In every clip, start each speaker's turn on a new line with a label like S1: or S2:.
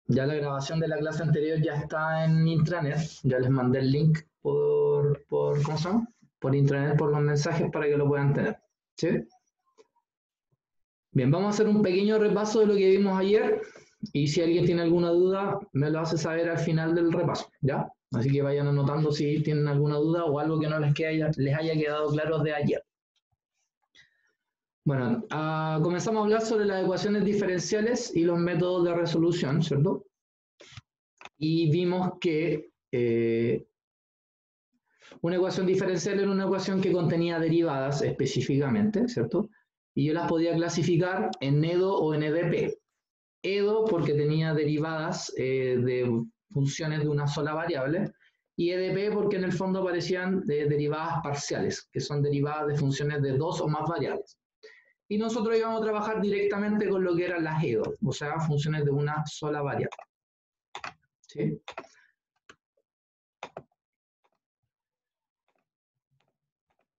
S1: Ya la grabación de la clase anterior ya está en intranet. Ya les mandé el link ¿cómo se llama? Por intranet, por los mensajes para que lo puedan tener. ¿Sí? Bien, vamos a hacer un pequeño repaso de lo que vimos ayer. Y si alguien tiene alguna duda, me lo hace saber al final del repaso. ¿Ya? Así que vayan anotando si tienen alguna duda o algo que no les haya quedado claro de ayer. Bueno, comenzamos a hablar sobre las ecuaciones diferenciales y los métodos de resolución, ¿cierto? Y vimos que una ecuación diferencial era una ecuación que contenía derivadas específicamente, ¿cierto? Y yo las podía clasificar en EDO o en EDP. EDO porque tenía derivadas de funciones de una sola variable, y EDP porque en el fondo aparecían derivadas parciales, que son derivadas de funciones de dos o más variables. Y nosotros íbamos a trabajar directamente con lo que eran las EDO, o sea, funciones de una sola variable. ¿Sí?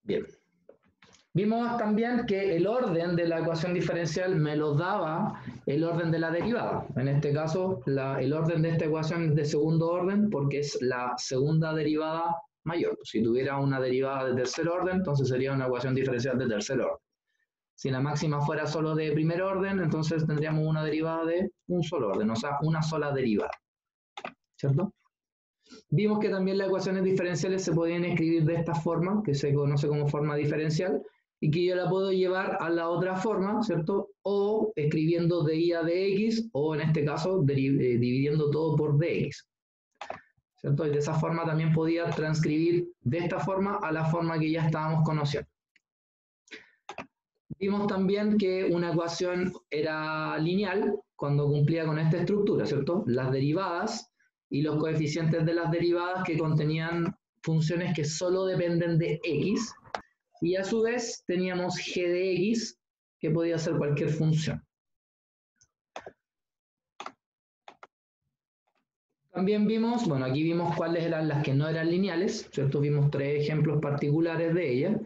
S1: Bien. Vimos también que el orden de la ecuación diferencial me lo daba el orden de la derivada. En este caso, el orden de esta ecuación es de segundo orden porque es la segunda derivada mayor. Si tuviera una derivada de tercer orden, entonces sería una ecuación diferencial de tercer orden. Si la máxima fuera solo de primer orden, entonces tendríamos una derivada de un solo orden, o sea, una sola derivada. ¿Cierto? Vimos que también las ecuaciones diferenciales se podían escribir de esta forma, que se conoce como forma diferencial, y que yo la puedo llevar a la otra forma, ¿cierto? O escribiendo dy a dx, o en este caso dividiendo todo por dx. ¿Cierto? Y de esa forma también podía transcribir de esta forma a la forma que ya estábamos conociendo. Vimos también que una ecuación era lineal cuando cumplía con esta estructura, ¿cierto? Las derivadas y los coeficientes de las derivadas que contenían funciones que solo dependen de x, y a su vez teníamos g de x, que podía ser cualquier función. También vimos, bueno, aquí vimos cuáles eran las que no eran lineales, ¿cierto? Vimos 3 ejemplos particulares de ellas.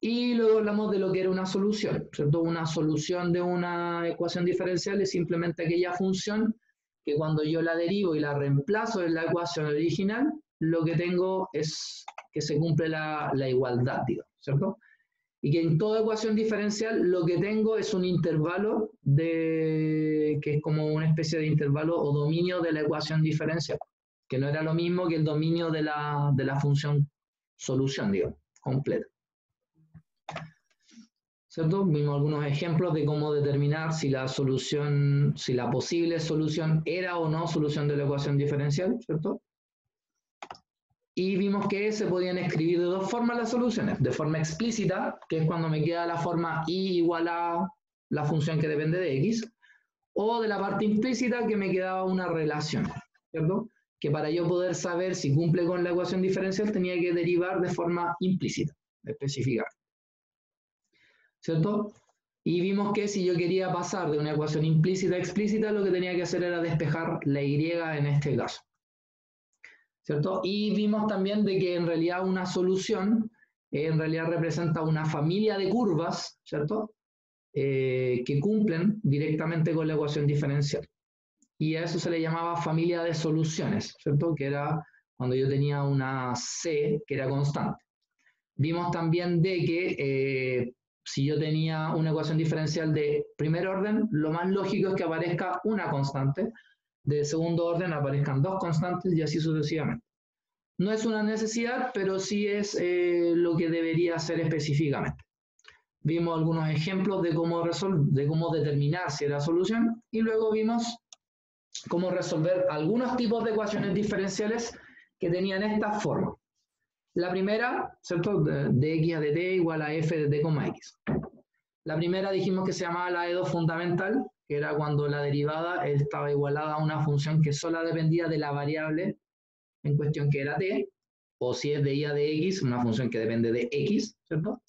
S1: Y luego hablamos de lo que era una solución, ¿cierto? Una solución de una ecuación diferencial es simplemente aquella función que cuando yo la derivo y la reemplazo en la ecuación original, lo que tengo es que se cumple la igualdad, digamos, ¿cierto? Y que en toda ecuación diferencial lo que tengo es un intervalo que es como una especie de intervalo o dominio de la ecuación diferencial, que no era lo mismo que el dominio de la función solución, digamos, completa. ¿Cierto? Vimos algunos ejemplos de cómo determinar si la posible solución era o no solución de la ecuación diferencial, ¿cierto? Y vimos que se podían escribir de dos formas las soluciones, de forma explícita, que es cuando me queda la forma y igual a la función que depende de x, o de la parte implícita que me quedaba una relación, ¿cierto? Que para yo poder saber si cumple con la ecuación diferencial tenía que derivar de forma implícita, especificar. ¿Cierto? Y vimos que si yo quería pasar de una ecuación implícita a explícita, lo que tenía que hacer era despejar la y en este caso. ¿Cierto? Y vimos también de que en realidad una solución en realidad representa una familia de curvas, ¿cierto? Que cumplen directamente con la ecuación diferencial. Y a eso se le llamaba familia de soluciones, ¿cierto? Que era cuando yo tenía una C que era constante. Vimos también de que si yo tenía una ecuación diferencial de primer orden, lo más lógico es que aparezca una constante, de segundo orden aparezcan dos constantes y así sucesivamente. No es una necesidad, pero sí es lo que debería ser específicamente. Vimos algunos ejemplos de cómo determinar si era solución, y luego vimos cómo resolver algunos tipos de ecuaciones diferenciales que tenían esta forma. La primera, ¿cierto? De x a dt igual a f de t, x. La primera dijimos que se llamaba la EDO fundamental, que era cuando la derivada estaba igualada a una función que solo dependía de la variable en cuestión que era t, o si es de y a dx, una función que depende de x, ¿cierto?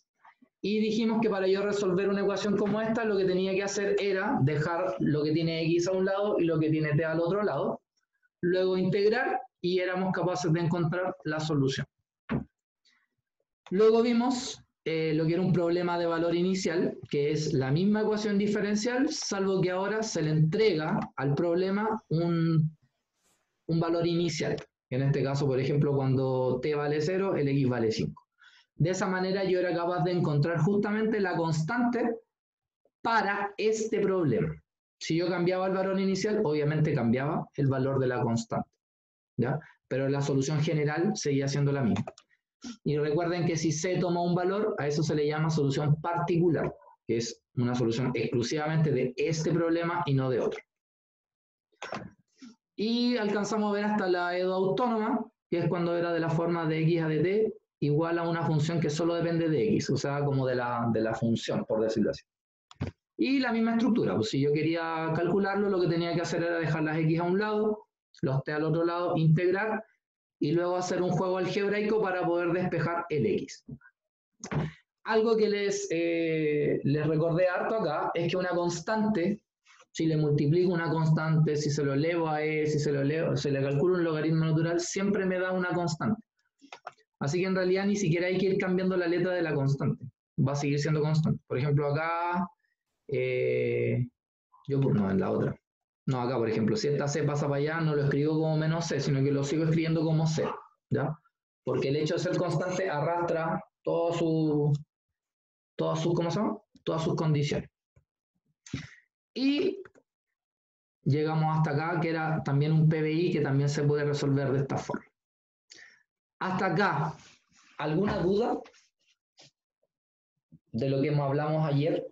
S1: Y dijimos que para yo resolver una ecuación como esta, lo que tenía que hacer era dejar lo que tiene x a un lado y lo que tiene t al otro lado, luego integrar y éramos capaces de encontrar la solución. Luego vimos lo que era un problema de valor inicial, que es la misma ecuación diferencial, salvo que ahora se le entrega al problema un valor inicial. En este caso, por ejemplo, cuando t vale 0, el x vale 5. De esa manera yo era capaz de encontrar justamente la constante para este problema. Si yo cambiaba el valor inicial, obviamente cambiaba el valor de la constante, ¿ya? Pero la solución general seguía siendo la misma. Y recuerden que si C toma un valor, a eso se le llama solución particular, que es una solución exclusivamente de este problema y no de otro. Y alcanzamos a ver hasta la EDO autónoma, que es cuando era de la forma de x a de t igual a una función que solo depende de x, o sea, como de la función, por decirlo así. Y la misma estructura, pues si yo quería calcularlo, lo que tenía que hacer era dejar las x a un lado, los t al otro lado, integrar, y luego hacer un juego algebraico para poder despejar el x. Algo que les recordé harto acá es que una constante, si le multiplico una constante, si se lo elevo a e, si se le calculo un logaritmo natural, siempre me da una constante. Así que en realidad ni siquiera hay que ir cambiando la letra de la constante. Va a seguir siendo constante. Por ejemplo, acá, no, en la otra. No, acá, por ejemplo, si esta C pasa para allá, no lo escribo como menos C, sino que lo sigo escribiendo como C, ¿ya? Porque el hecho de ser constante arrastra todas sus condiciones. Y llegamos hasta acá, que era también un PBI que también se puede resolver de esta forma. Hasta acá, ¿alguna duda de lo que hablamos ayer?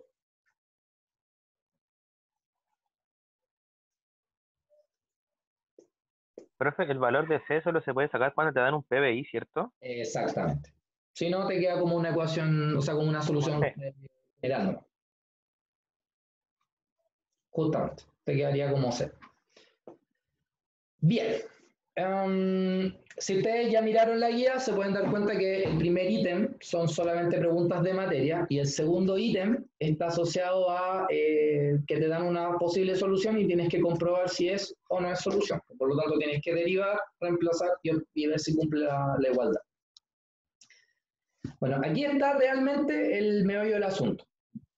S2: Profe, el valor de C solo se puede sacar cuando te dan un PBI, ¿cierto?
S1: Exactamente. Si no, te queda como una ecuación, o sea, como una solución general, ¿no? Justamente, te quedaría como C. Bien. Si ustedes ya miraron la guía, se pueden dar cuenta que el primer ítem son solamente preguntas de materia y el segundo ítem está asociado a que te dan una posible solución y tienes que comprobar si es o no es solución. Por lo tanto, tienes que derivar, reemplazar y ver si cumple la igualdad. Bueno, aquí está realmente el meollo del asunto.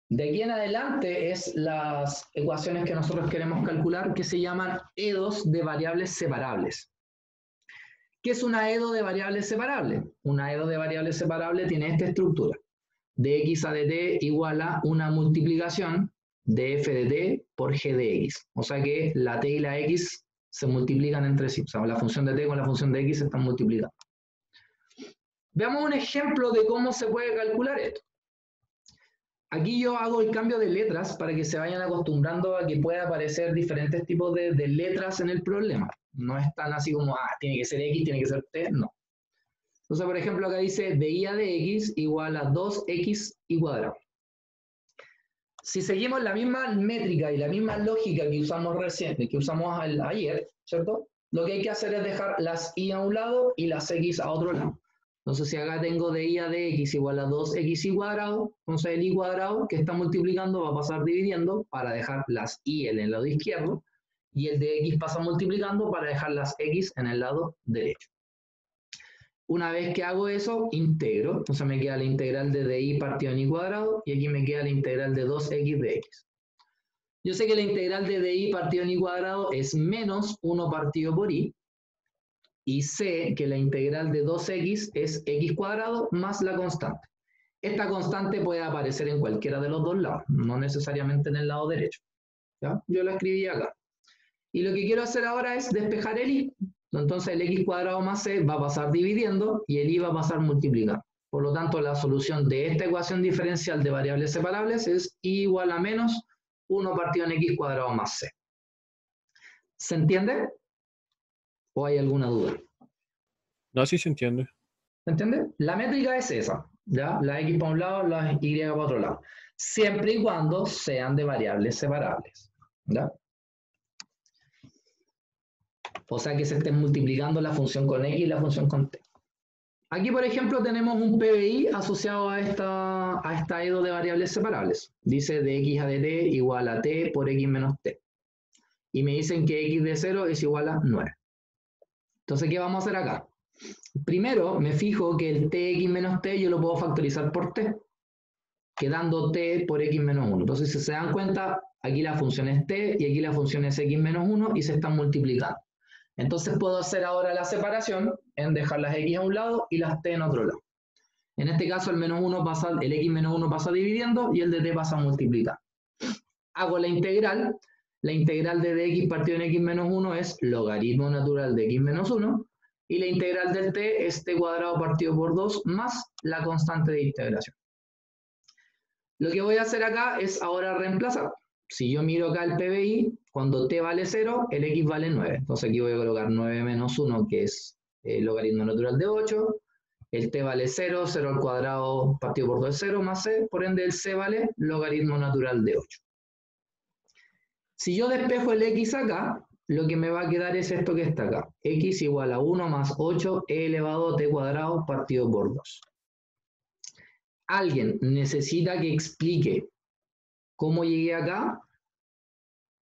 S1: De aquí en adelante es las ecuaciones que nosotros queremos calcular que se llaman EDOs de variables separables. ¿Qué es una EDO de variables separables? Una EDO de variables separables tiene esta estructura. Dx a dt igual a una multiplicación de f de t por g de x. O sea que la t y la x se multiplican entre sí. O sea, la función de t con la función de x se están multiplicando. Veamos un ejemplo de cómo se puede calcular esto. Aquí yo hago el cambio de letras para que se vayan acostumbrando a que pueda aparecer diferentes tipos de letras en el problema. No es tan así como, tiene que ser x, tiene que ser t, no. Entonces, por ejemplo, acá dice de y a de x igual a 2x y cuadrado. Si seguimos la misma métrica y la misma lógica que usamos recién, que usamos ayer, ¿cierto? Lo que hay que hacer es dejar las y a un lado y las x a otro lado. Entonces, si acá tengo de y a de x igual a 2x y cuadrado, entonces el y cuadrado que está multiplicando va a pasar dividiendo para dejar las y en el lado izquierdo, y el de x pasa multiplicando para dejar las x en el lado derecho. Una vez que hago eso, integro, entonces me queda la integral de dy partido en y cuadrado, y aquí me queda la integral de 2x de x. Yo sé que la integral de dy partido en y cuadrado es menos 1 partido por y, y sé que la integral de 2x es x cuadrado más la constante. Esta constante puede aparecer en cualquiera de los dos lados, no necesariamente en el lado derecho. ¿Ya? Yo la escribí acá. Y lo que quiero hacer ahora es despejar el y. Entonces el x cuadrado más c va a pasar dividiendo y el y va a pasar multiplicando. Por lo tanto, la solución de esta ecuación diferencial de variables separables es y igual a menos 1 partido en x cuadrado más c. ¿Se entiende? ¿O hay alguna duda?
S3: No, sí se entiende.
S1: ¿Se entiende? La métrica es esa, ¿ya? La x para un lado, la y para otro lado. Siempre y cuando sean de variables separables, ¿ya? O sea que se estén multiplicando la función con x y la función con t. Aquí, por ejemplo, tenemos un PBI asociado a esta EDO de variables separables. Dice de x a de t igual a t por x menos t. Y me dicen que x de 0 es igual a 9. Entonces, ¿qué vamos a hacer acá? Primero, me fijo que el tx menos t yo lo puedo factorizar por t. quedando t por x menos 1. Entonces, si se dan cuenta, aquí la función es t y aquí la función es x menos 1 y se están multiplicando. Entonces puedo hacer ahora la separación en dejar las x a un lado y las t en otro lado. En este caso el x menos 1 pasa dividiendo y el de t pasa multiplicando. Hago la integral de dx partido en x menos 1 es logaritmo natural de x menos 1 y la integral del t es t cuadrado partido por 2 más la constante de integración. Lo que voy a hacer acá es ahora reemplazar. Si yo miro acá el PBI, cuando t vale 0, el x vale 9. Entonces aquí voy a colocar 9 menos 1, que es el logaritmo natural de 8. El t vale 0, 0 al cuadrado partido por 2 es 0 más c, por ende el c vale logaritmo natural de 8. Si yo despejo el x acá, lo que me va a quedar es esto que está acá. X igual a 1 más 8 e elevado a t cuadrado partido por 2. ¿Alguien necesita que explique cómo llegué acá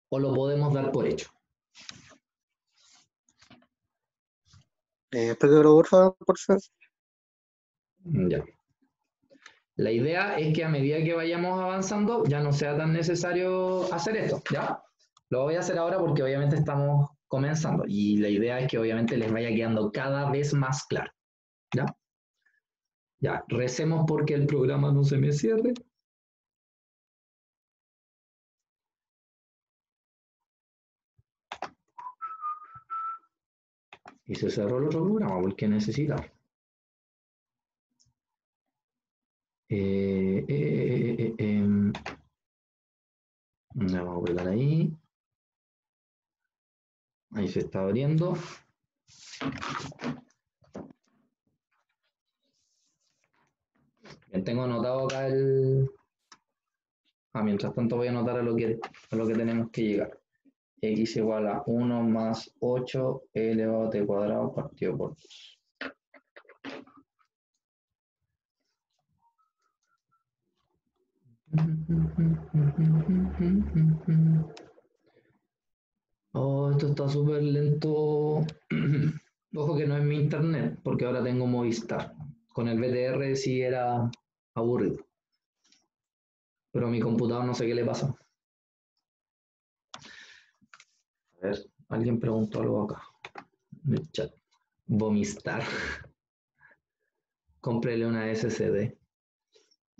S1: o lo podemos dar por hecho?
S4: Explícalo, por favor.
S1: Ya. La idea es que a medida que vayamos avanzando ya no sea tan necesario hacer esto, ¿ya? Lo voy a hacer ahora porque obviamente estamos comenzando y la idea es que obviamente les vaya quedando cada vez más claro, ¿ya? Ya, recemos porque el programa no se me cierre. Y se cerró el otro programa porque necesita. Vamos a apretar ahí. Ahí se está abriendo. Bien, tengo anotado acá el... mientras tanto voy a anotar a lo que tenemos que llegar. X igual a 1 más 8 e elevado a t cuadrado partido por 2. Oh, esto está súper lento. Ojo que no es mi internet, porque ahora tengo Movistar. Con el BTR sí era aburrido. Pero a mi computador no sé qué le pasa. A ver, alguien preguntó algo acá. En el chat. Vomistar. Cómprele una SSD.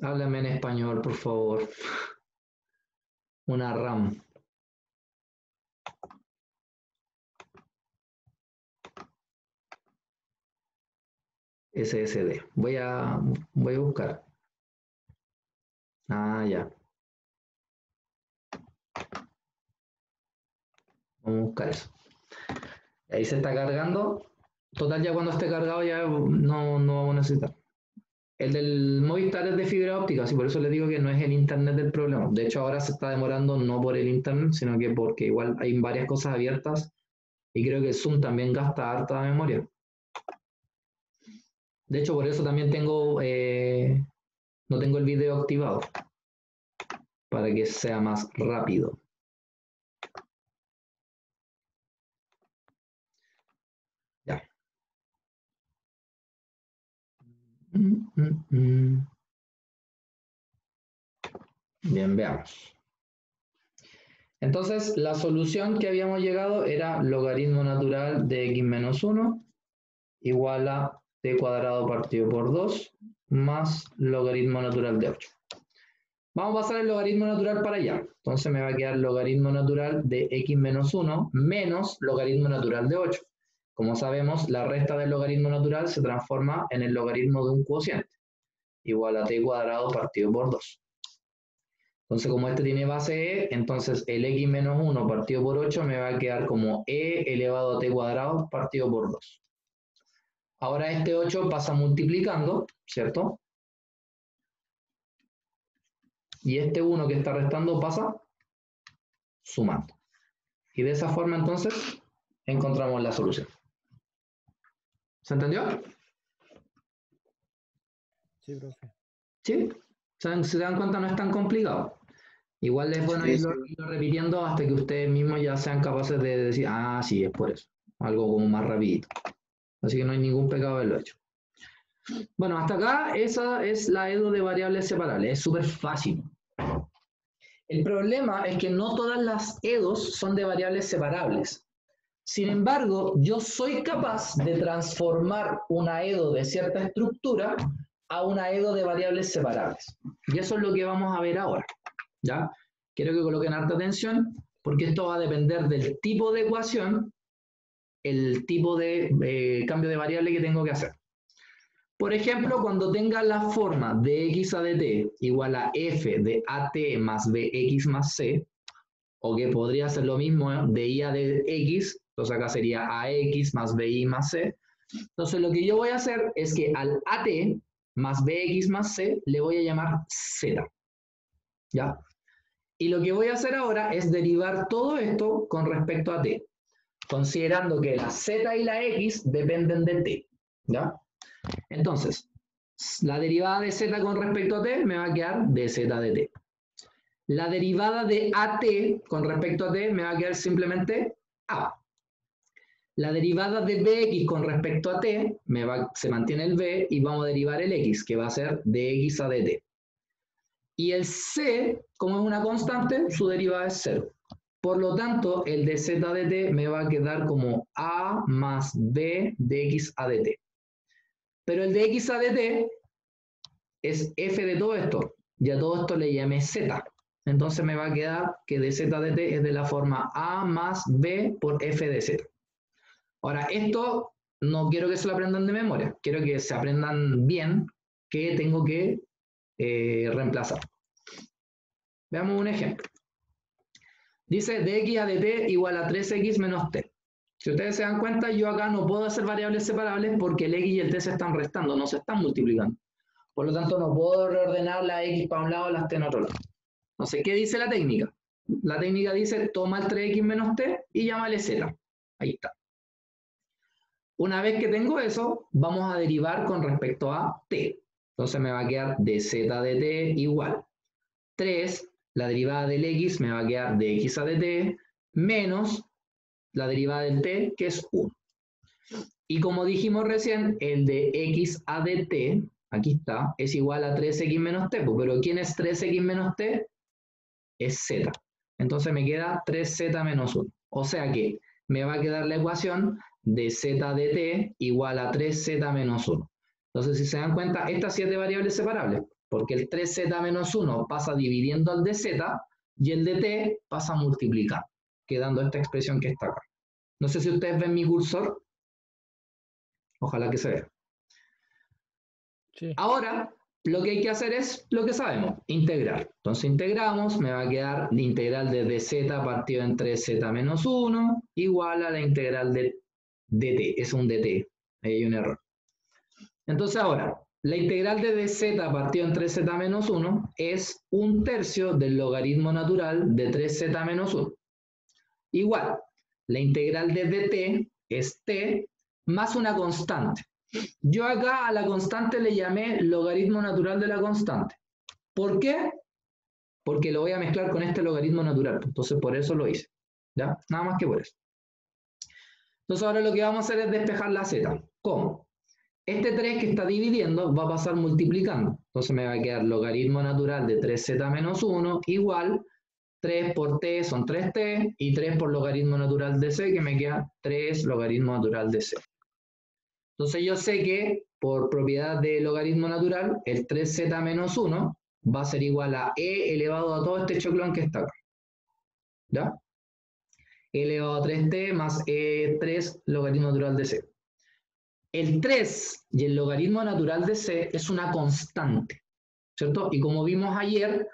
S1: Háblame en español, por favor. Una RAM. SSD. Voy a buscar. Ah, ya. Vamos a buscar eso. Ahí se está cargando. Total, ya cuando esté cargado ya no vamos a necesitar. El del Movistar es de fibra óptica, así por eso les digo que no es el internet el problema. De hecho, ahora se está demorando no por el internet, sino que porque igual hay varias cosas abiertas y creo que Zoom también gasta harta memoria. De hecho, por eso también tengo no tengo el video activado para que sea más rápido. Ya. Bien, veamos. Entonces, la solución que habíamos llegado era logaritmo natural de x menos 1 igual a t cuadrado partido por 2 más logaritmo natural de 8. Vamos a pasar el logaritmo natural para allá. Entonces me va a quedar logaritmo natural de x menos 1 menos logaritmo natural de 8. Como sabemos, la resta del logaritmo natural se transforma en el logaritmo de un cociente, igual a t cuadrado partido por 2. Entonces, como este tiene base e, entonces el x menos 1 partido por 8 me va a quedar como e elevado a t cuadrado partido por 2. Ahora este 8 pasa multiplicando, ¿cierto? Y este 1 que está restando pasa sumando. Y de esa forma, entonces, encontramos la solución. ¿Se entendió?
S3: Sí, profe.
S1: ¿Sí? ¿Se dan cuenta? No es tan complicado. Igual es bueno irlo repitiendo hasta que ustedes mismos ya sean capaces de decir, ah, sí, es por eso. Algo como más rapidito. Así que no hay ningún pecado haberlo hecho. Bueno, hasta acá esa es la EDO de variables separables, es súper fácil. El problema es que no todas las EDOs son de variables separables. Sin embargo, yo soy capaz de transformar una EDO de cierta estructura a una EDO de variables separables. Y eso es lo que vamos a ver ahora. ¿Ya? Quiero que coloquen harta atención, porque esto va a depender del tipo de ecuación, el tipo de cambio de variable que tengo que hacer. Por ejemplo, cuando tenga la forma de x a dt igual a f de at más bx más c, o que podría ser lo mismo de y a de x, entonces acá sería ax más bi más c. Entonces lo que yo voy a hacer es que al at más bx más c le voy a llamar z. ¿Ya? Y lo que voy a hacer ahora es derivar todo esto con respecto a t, considerando que la z y la x dependen de t. ¿Ya? Entonces, la derivada de z con respecto a t me va a quedar dz de t. La derivada de at con respecto a t me va a quedar simplemente a. La derivada de bx con respecto a t se mantiene el b y vamos a derivar el x, que va a ser dx a dt. Y el c, como es una constante, su derivada es 0. Por lo tanto, el de z de t me va a quedar como a más b de x a dt. Pero el de x a dt es f de todo esto. Y a todo esto le llamé z. Entonces me va a quedar que de z de t es de la forma a más b por f de z. Ahora, esto no quiero que se lo aprendan de memoria. Quiero que se aprendan bien que tengo que reemplazar. Veamos un ejemplo. Dice dx a dt igual a 3x menos t. Si ustedes se dan cuenta, yo acá no puedo hacer variables separables porque el x y el t se están restando, no se están multiplicando. Por lo tanto, no puedo reordenar la x para un lado y las t en otro lado. Entonces, ¿qué dice la técnica? La técnica dice, toma el 3x menos t y llámale z. Ahí está. Una vez que tengo eso, vamos a derivar con respecto a t. Entonces me va a quedar dz de t igual 3, la derivada del x me va a quedar de x a dt, menos la derivada del t, que es 1. Y como dijimos recién, el de x a dt, aquí está, es igual a 3x menos t, pero ¿quién es 3x menos t? Es z. Entonces me queda 3z menos 1. O sea que me va a quedar la ecuación de z de t igual a 3z menos 1. Entonces, si se dan cuenta, estas 7 variables separables, porque el 3z menos 1 pasa dividiendo al de z y el de t pasa multiplicando, quedando esta expresión que está acá. No sé si ustedes ven mi cursor. Ojalá que se vea.
S3: Sí.
S1: Ahora, lo que hay que hacer es lo que sabemos, integrar. Entonces integramos, me va a quedar la integral de dz partido entre z menos 1 igual a la integral de dt. Es un dt, ahí hay un error. Entonces ahora, la integral de dz partido entre z menos 1 es 1/3 del logaritmo natural de 3z menos 1. Igual, la integral de dt es t más una constante. Yo acá a la constante le llamé logaritmo natural de la constante. ¿Por qué? Porque lo voy a mezclar con este logaritmo natural. Entonces por eso lo hice. ¿Ya? Nada más que por eso. Entonces ahora lo que vamos a hacer es despejar la z. ¿Cómo? Este 3 que está dividiendo va a pasar multiplicando. Entonces me va a quedar logaritmo natural de 3z menos 1 igual 3 por t son 3t y 3 por logaritmo natural de c, que me queda 3 logaritmo natural de c. Entonces yo sé que por propiedad de logaritmo natural, el 3z menos 1 va a ser igual a e elevado a todo este choclón que está acá. ¿Ya? E elevado a 3t más e3 logaritmo natural de c. El 3 y el logaritmo natural de c es una constante, ¿cierto? Y como vimos ayer,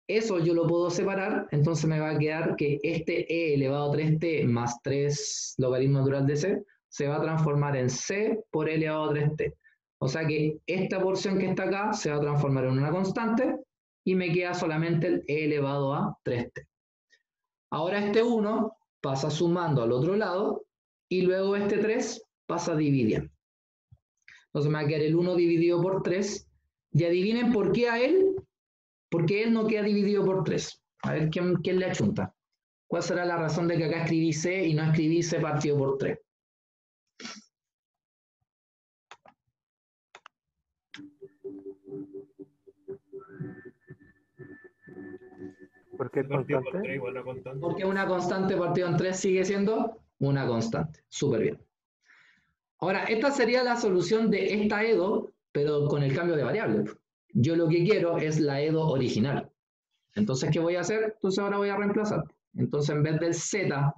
S1: eso yo lo puedo separar, entonces me va a quedar que este e elevado a 3t más 3 logaritmo natural de c se va a transformar en c por e elevado a 3t. O sea que esta porción que está acá se va a transformar en una constante y me queda solamente el e elevado a 3t. Ahora este 1 pasa sumando al otro lado y luego este 3 pasa dividiendo. Entonces me va a quedar el 1 dividido por 3 y adivinen por qué a él. Porque él no queda dividido por 3. A ver, ¿quién le achunta? ¿Cuál será la razón de que acá escribí C y no escribí C partido por 3?
S2: ¿Por qué es
S4: Partido por 3
S2: constante?
S4: igual a constante.
S1: Porque una constante partido en 3 sigue siendo una constante. Súper bien. Ahora, esta sería la solución de esta EDO, pero con el cambio de variable. Yo lo que quiero es la EDO original. Entonces, ¿qué voy a hacer? Entonces ahora voy a reemplazar. Entonces, en vez del Z,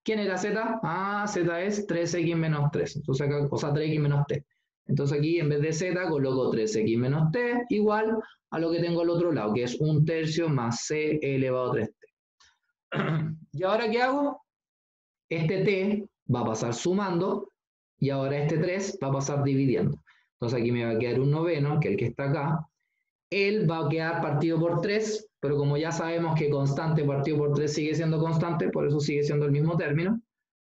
S1: ¿quién era Z? Ah, Z es 3x menos 3. Entonces acá, o sea, 3x menos t. Entonces aquí, en vez de Z, coloco 3x menos t igual a lo que tengo al otro lado, que es 1/3 más c elevado a 3t. ¿Y ahora qué hago? Este t va a pasar sumando y ahora este 3 va a pasar dividiendo. Entonces aquí me va a quedar un noveno, que es el que está acá. Él va a quedar partido por 3, pero como ya sabemos que constante partido por 3 sigue siendo constante, por eso sigue siendo el mismo término.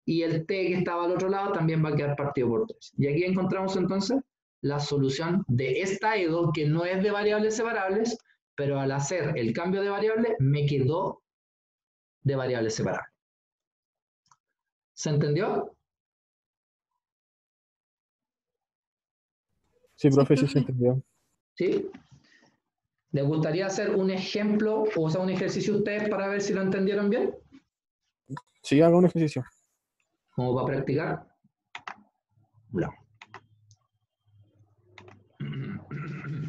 S1: Y el t que estaba al otro lado también va a quedar partido por 3. Y aquí encontramos entonces la solución de esta EDO, que no es de variables separables, pero al hacer el cambio de variable me quedó de variables separables. ¿Se entendió?
S3: Sí,
S5: Sí,
S3: profe, sí se
S5: profe.
S3: entendió.
S1: ¿Sí? ¿Les gustaría hacer un ejemplo, o sea, un ejercicio ustedes para ver si lo entendieron bien?
S3: Sí, haga un ejercicio.
S1: Como para practicar. No.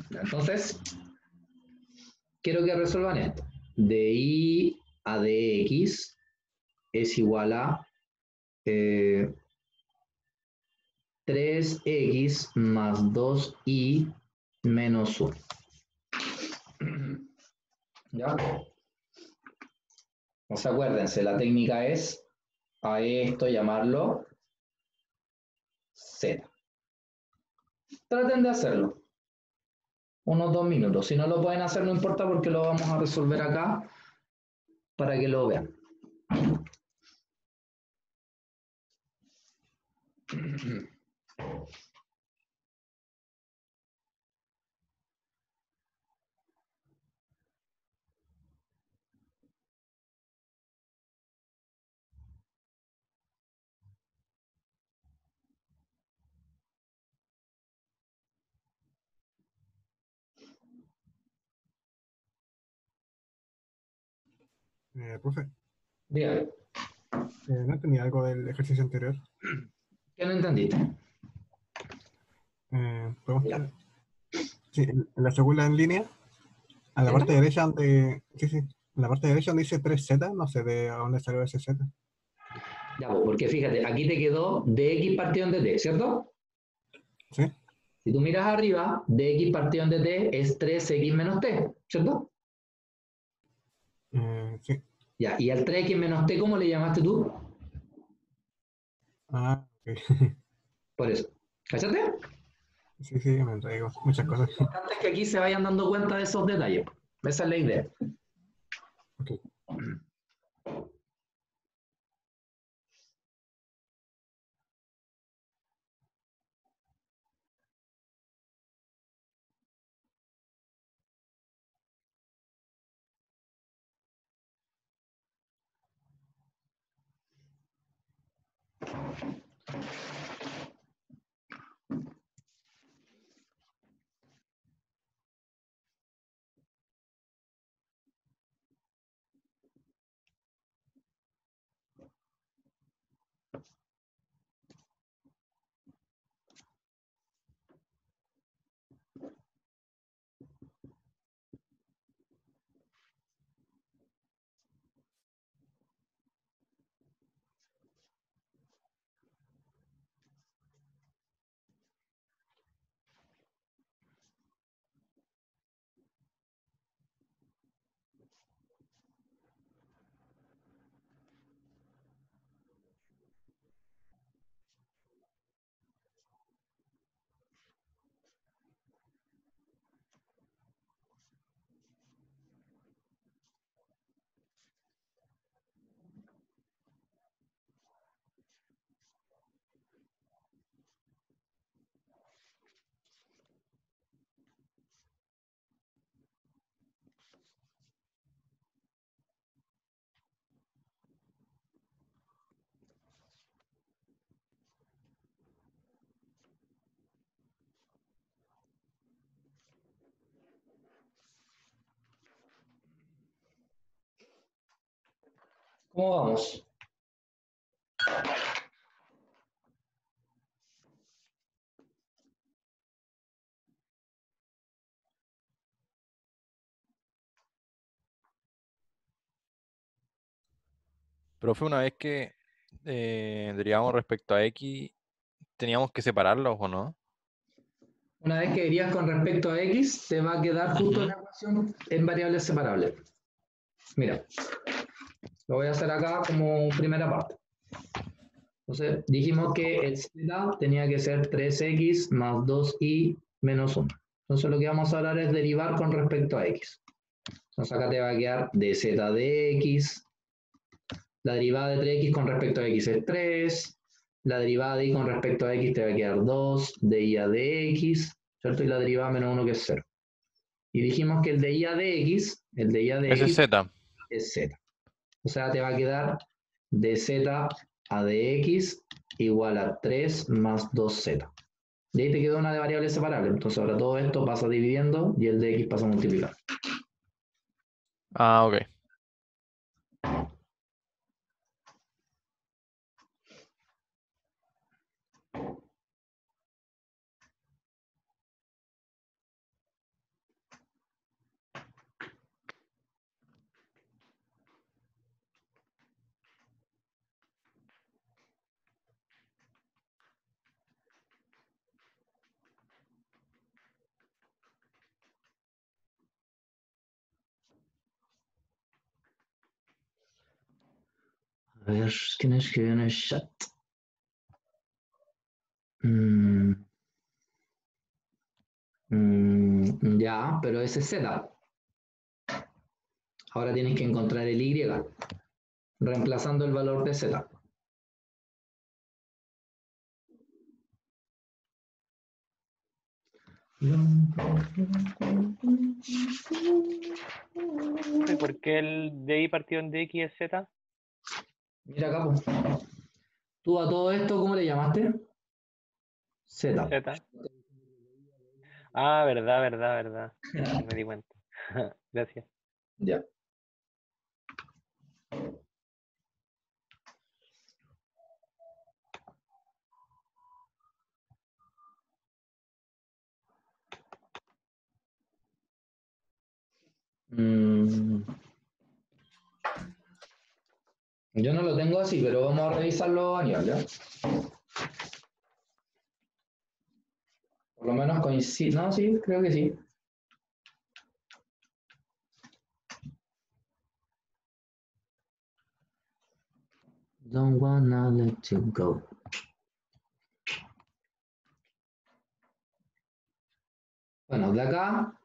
S1: Entonces, quiero que resuelvan esto. De y a dx es igual a 3x más 2y menos 1. ¿Ya? O sea, acuérdense, la técnica es a esto llamarlo z. Traten de hacerlo. Unos 2 minutos. Si no lo pueden hacer, no importa porque lo vamos a resolver acá para que lo vean.
S4: Profe,
S1: Bien.
S4: ¿no entendí algo del ejercicio anterior?
S1: ¿Qué no entendiste?
S4: ¿Podemos
S1: Ya.
S4: sí, en la segunda en línea, a la parte derecha donde, sí, sí, en la parte derecha donde dice 3z, no sé de dónde salió ese z.
S1: Ya, pues, porque fíjate, aquí te quedó dx partido en dt, ¿cierto?
S4: ¿Sí?
S1: Si tú miras arriba, dx partido en dt es 3x menos t, ¿cierto?
S4: Sí.
S1: Ya, y al 3x menos t, ¿cómo le llamaste tú?
S4: Ah, ok.
S1: Por eso. ¿Cachaste?
S4: Sí, sí, me entrego muchas cosas.
S1: Lo importante es que aquí se vayan dando cuenta de esos detalles. Esa es la idea.
S4: Ok.
S1: ¿Cómo vamos?
S5: Profe, una vez que derivamos respecto a X, ¿teníamos que separarlos o no?
S1: Una vez que dirías con respecto a X, te va a quedar justo
S5: Ujú.
S1: la ecuación en variables separables. Mira, lo voy a hacer acá como primera parte. Entonces, dijimos que el z tenía que ser 3x más 2y menos 1. Entonces, lo que vamos a hablar es derivar con respecto a x. Entonces, acá te va a quedar dz de x. La derivada de 3x con respecto a x es 3. La derivada de y con respecto a x te va a quedar 2. De y a de x, ¿cierto? Y la derivada menos 1 que es 0. Y dijimos que el de y a de x,
S5: Ese es Z.
S1: es z. O sea, te va a quedar dz a de x igual a 3 más 2z. Y ahí te quedó una de variables separables. Entonces ahora todo esto pasa dividiendo y el de x pasa a multiplicar.
S5: Ah, ok.
S1: A ver, ¿quién escribió en el chat? Ya, pero ese es z. Ahora tienes que encontrar el y, reemplazando el valor de z.
S2: ¿Y por qué el de I partido en DX es Z?
S1: Mira acá, pues. Tú a todo esto, ¿cómo le llamaste? Z.
S2: Z. Ah, verdad. Sí, me di cuenta. Gracias.
S1: Ya. Yo no lo tengo así, pero vamos a revisarlo, Aníbal, ¿ya? Por lo menos coincide. No, sí, creo que sí. Don't wanna let you go. Bueno, de acá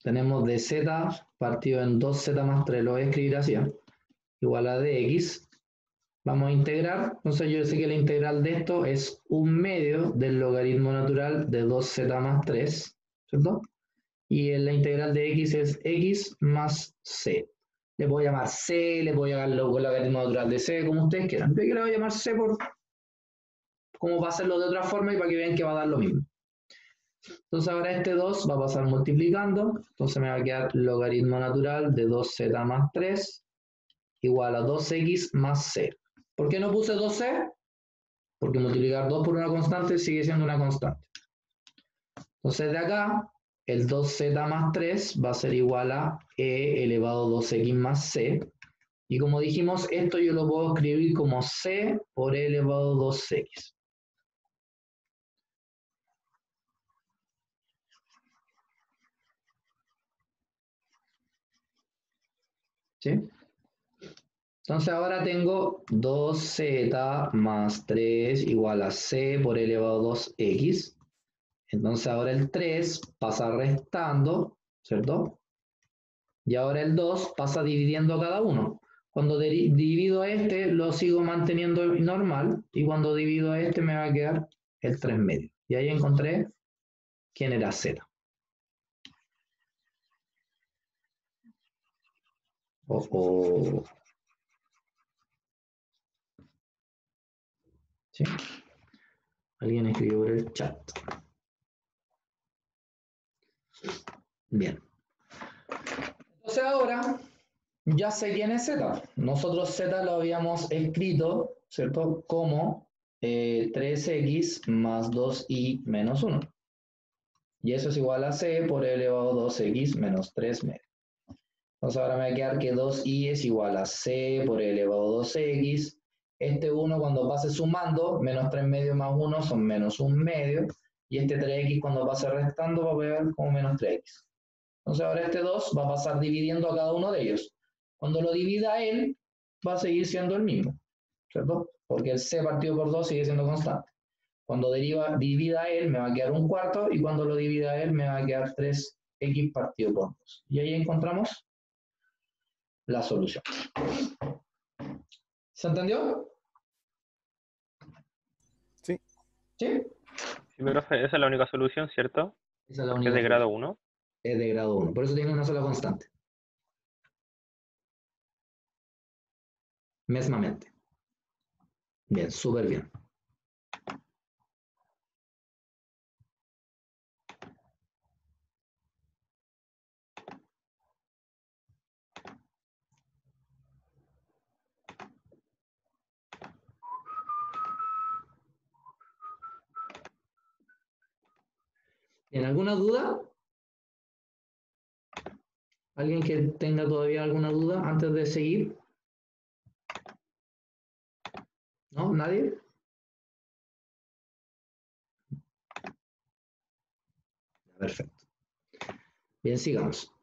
S1: tenemos de z partido en 2z más 3, lo voy a escribir así, ¿eh? Igual a de x. Vamos a integrar, entonces yo sé que la integral de esto es 1/2 del logaritmo natural de 2z más 3, ¿cierto? Y la integral de x es x más c. Le puedo llamar c, le puedo llamar el logaritmo natural de c, como ustedes quieran. Yo le voy a llamar c por como va a hacerlo de otra forma y para que vean que va a dar lo mismo. Entonces ahora este 2 va a pasar multiplicando, entonces me va a quedar logaritmo natural de 2z más 3 igual a 2x más c. ¿Por qué no puse 2c? Porque multiplicar 2 por una constante sigue siendo una constante. Entonces de acá, el 2z más 3 va a ser igual a e elevado a 2x más c. Y como dijimos, esto yo lo puedo escribir como c por e elevado a 2x. ¿Sí? Entonces ahora tengo 2z más 3 igual a c por elevado a 2x. Entonces ahora el 3 pasa restando, ¿cierto? Y ahora el 2 pasa dividiendo a cada uno. Cuando divido a este, lo sigo manteniendo normal. Y cuando divido a este, me va a quedar el 3 medio. Y ahí encontré quién era z. Ojo. ¿Sí? Alguien escribió por el chat. Bien. Entonces ahora ya sé quién es Z. Nosotros Z lo habíamos escrito, ¿cierto? Como 3x más 2y menos 1. Y eso es igual a c por e elevado a 2x menos 3 medios. Entonces ahora me va a quedar que 2y es igual a c por e elevado a 2x. Este 1 cuando pase sumando, menos 3 medios más 1 son menos 1 medio. Y este 3x cuando pase restando va a quedar como menos 3x. Entonces ahora este 2 va a pasar dividiendo a cada uno de ellos. Cuando lo divida él, va a seguir siendo el mismo, ¿cierto? Porque el c partido por 2 sigue siendo constante. Cuando divida él, me va a quedar un cuarto, y cuando lo divida él, me va a quedar 3x partido por 2. Y ahí encontramos la solución. ¿Se entendió?
S3: Sí.
S1: ¿Sí?
S2: Sí, profe, esa es la única solución, ¿cierto?
S1: Esa es la
S2: Es
S1: única
S2: de grado
S1: solución.
S2: 1.
S1: Es de grado 1. Por eso tiene una sola constante. Mesmamente. Bien, súper bien. ¿En alguna duda? ¿Alguien que tenga todavía alguna duda antes de seguir? ¿No? ¿Nadie? Perfecto. Bien, sigamos.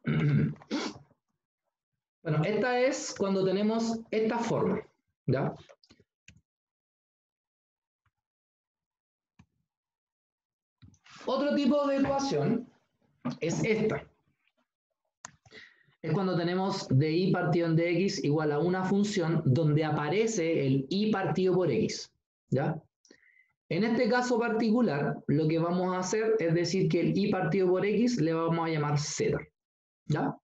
S1: Bueno, esta es cuando tenemos esta forma, ¿ya? Otro tipo de ecuación es esta. Es cuando tenemos de y partido en dx igual a una función donde aparece el y partido por x, ¿ya? En este caso particular, lo que vamos a hacer es decir que el y partido por x le vamos a llamar z, ¿ya?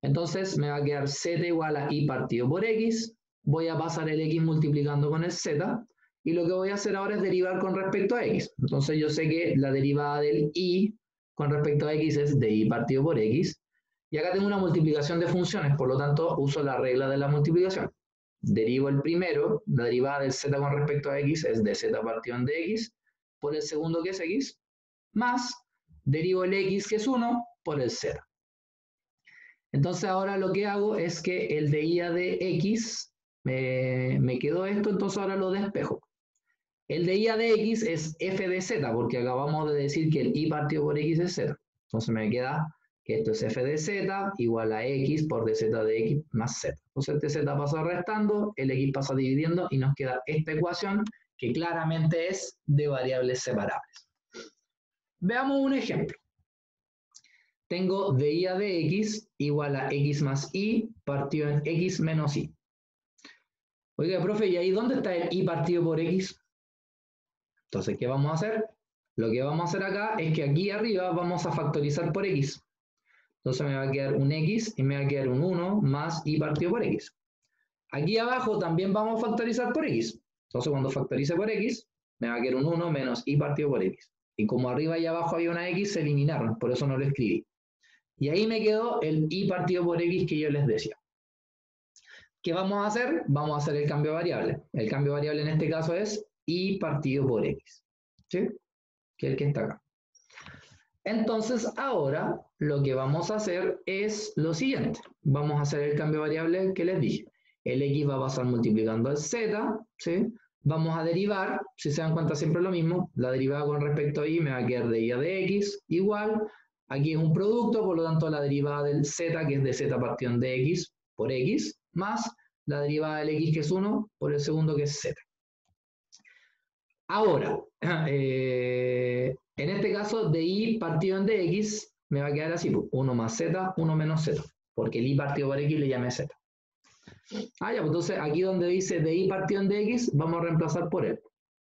S1: Entonces me va a quedar z igual a y partido por x, voy a pasar el x multiplicando con el z, y lo que voy a hacer ahora es derivar con respecto a x. Entonces yo sé que la derivada del y con respecto a x es de y partido por x, y acá tengo una multiplicación de funciones, por lo tanto uso la regla de la multiplicación. Derivo el primero, la derivada del z con respecto a x es de z partido en dx, por el segundo que es x, más derivo el x que es 1 por el z. Entonces ahora lo que hago es que el de y a de x, me quedó esto, entonces ahora lo despejo. El de y a de x es f de z, porque acabamos de decir que el y partido por x es z. Entonces me queda que esto es f de z igual a x por dz de x más z. Entonces este z pasa restando, el x pasa dividiendo, y nos queda esta ecuación que claramente es de variables separables. Veamos un ejemplo. Tengo de y a de x igual a x más y partido en x menos y. Oiga, profe, ¿y ahí dónde está el y partido por x? Entonces, ¿qué vamos a hacer? Lo que vamos a hacer acá es que aquí arriba vamos a factorizar por x. Entonces me va a quedar un x y me va a quedar un 1 más y partido por x. Aquí abajo también vamos a factorizar por x. Entonces cuando factorice por x, me va a quedar un 1 menos y partido por x. Y como arriba y abajo había una x, se eliminaron, por eso no lo escribí. Y ahí me quedó el y partido por x que yo les decía. ¿Qué vamos a hacer? Vamos a hacer el cambio de variable. El cambio de variable en este caso es y partido por x, ¿sí? Que es el que está acá. Entonces ahora lo que vamos a hacer es lo siguiente. Vamos a hacer el cambio de variable que les dije. El x va a pasar multiplicando al z, ¿sí? Vamos a derivar, si se dan cuenta siempre lo mismo, la derivada con respecto a y me va a quedar de y a de x igual. Aquí es un producto, por lo tanto la derivada del z, que es de z partido en dx por x, más la derivada del x, que es 1, por el segundo, que es z. Ahora, en este caso, de y partido en dx, me va a quedar así, 1 más z, 1 menos z, porque el y partido por x le llamé z. Ah, ya, pues entonces aquí donde dice de y partido en dx, vamos a reemplazar por él.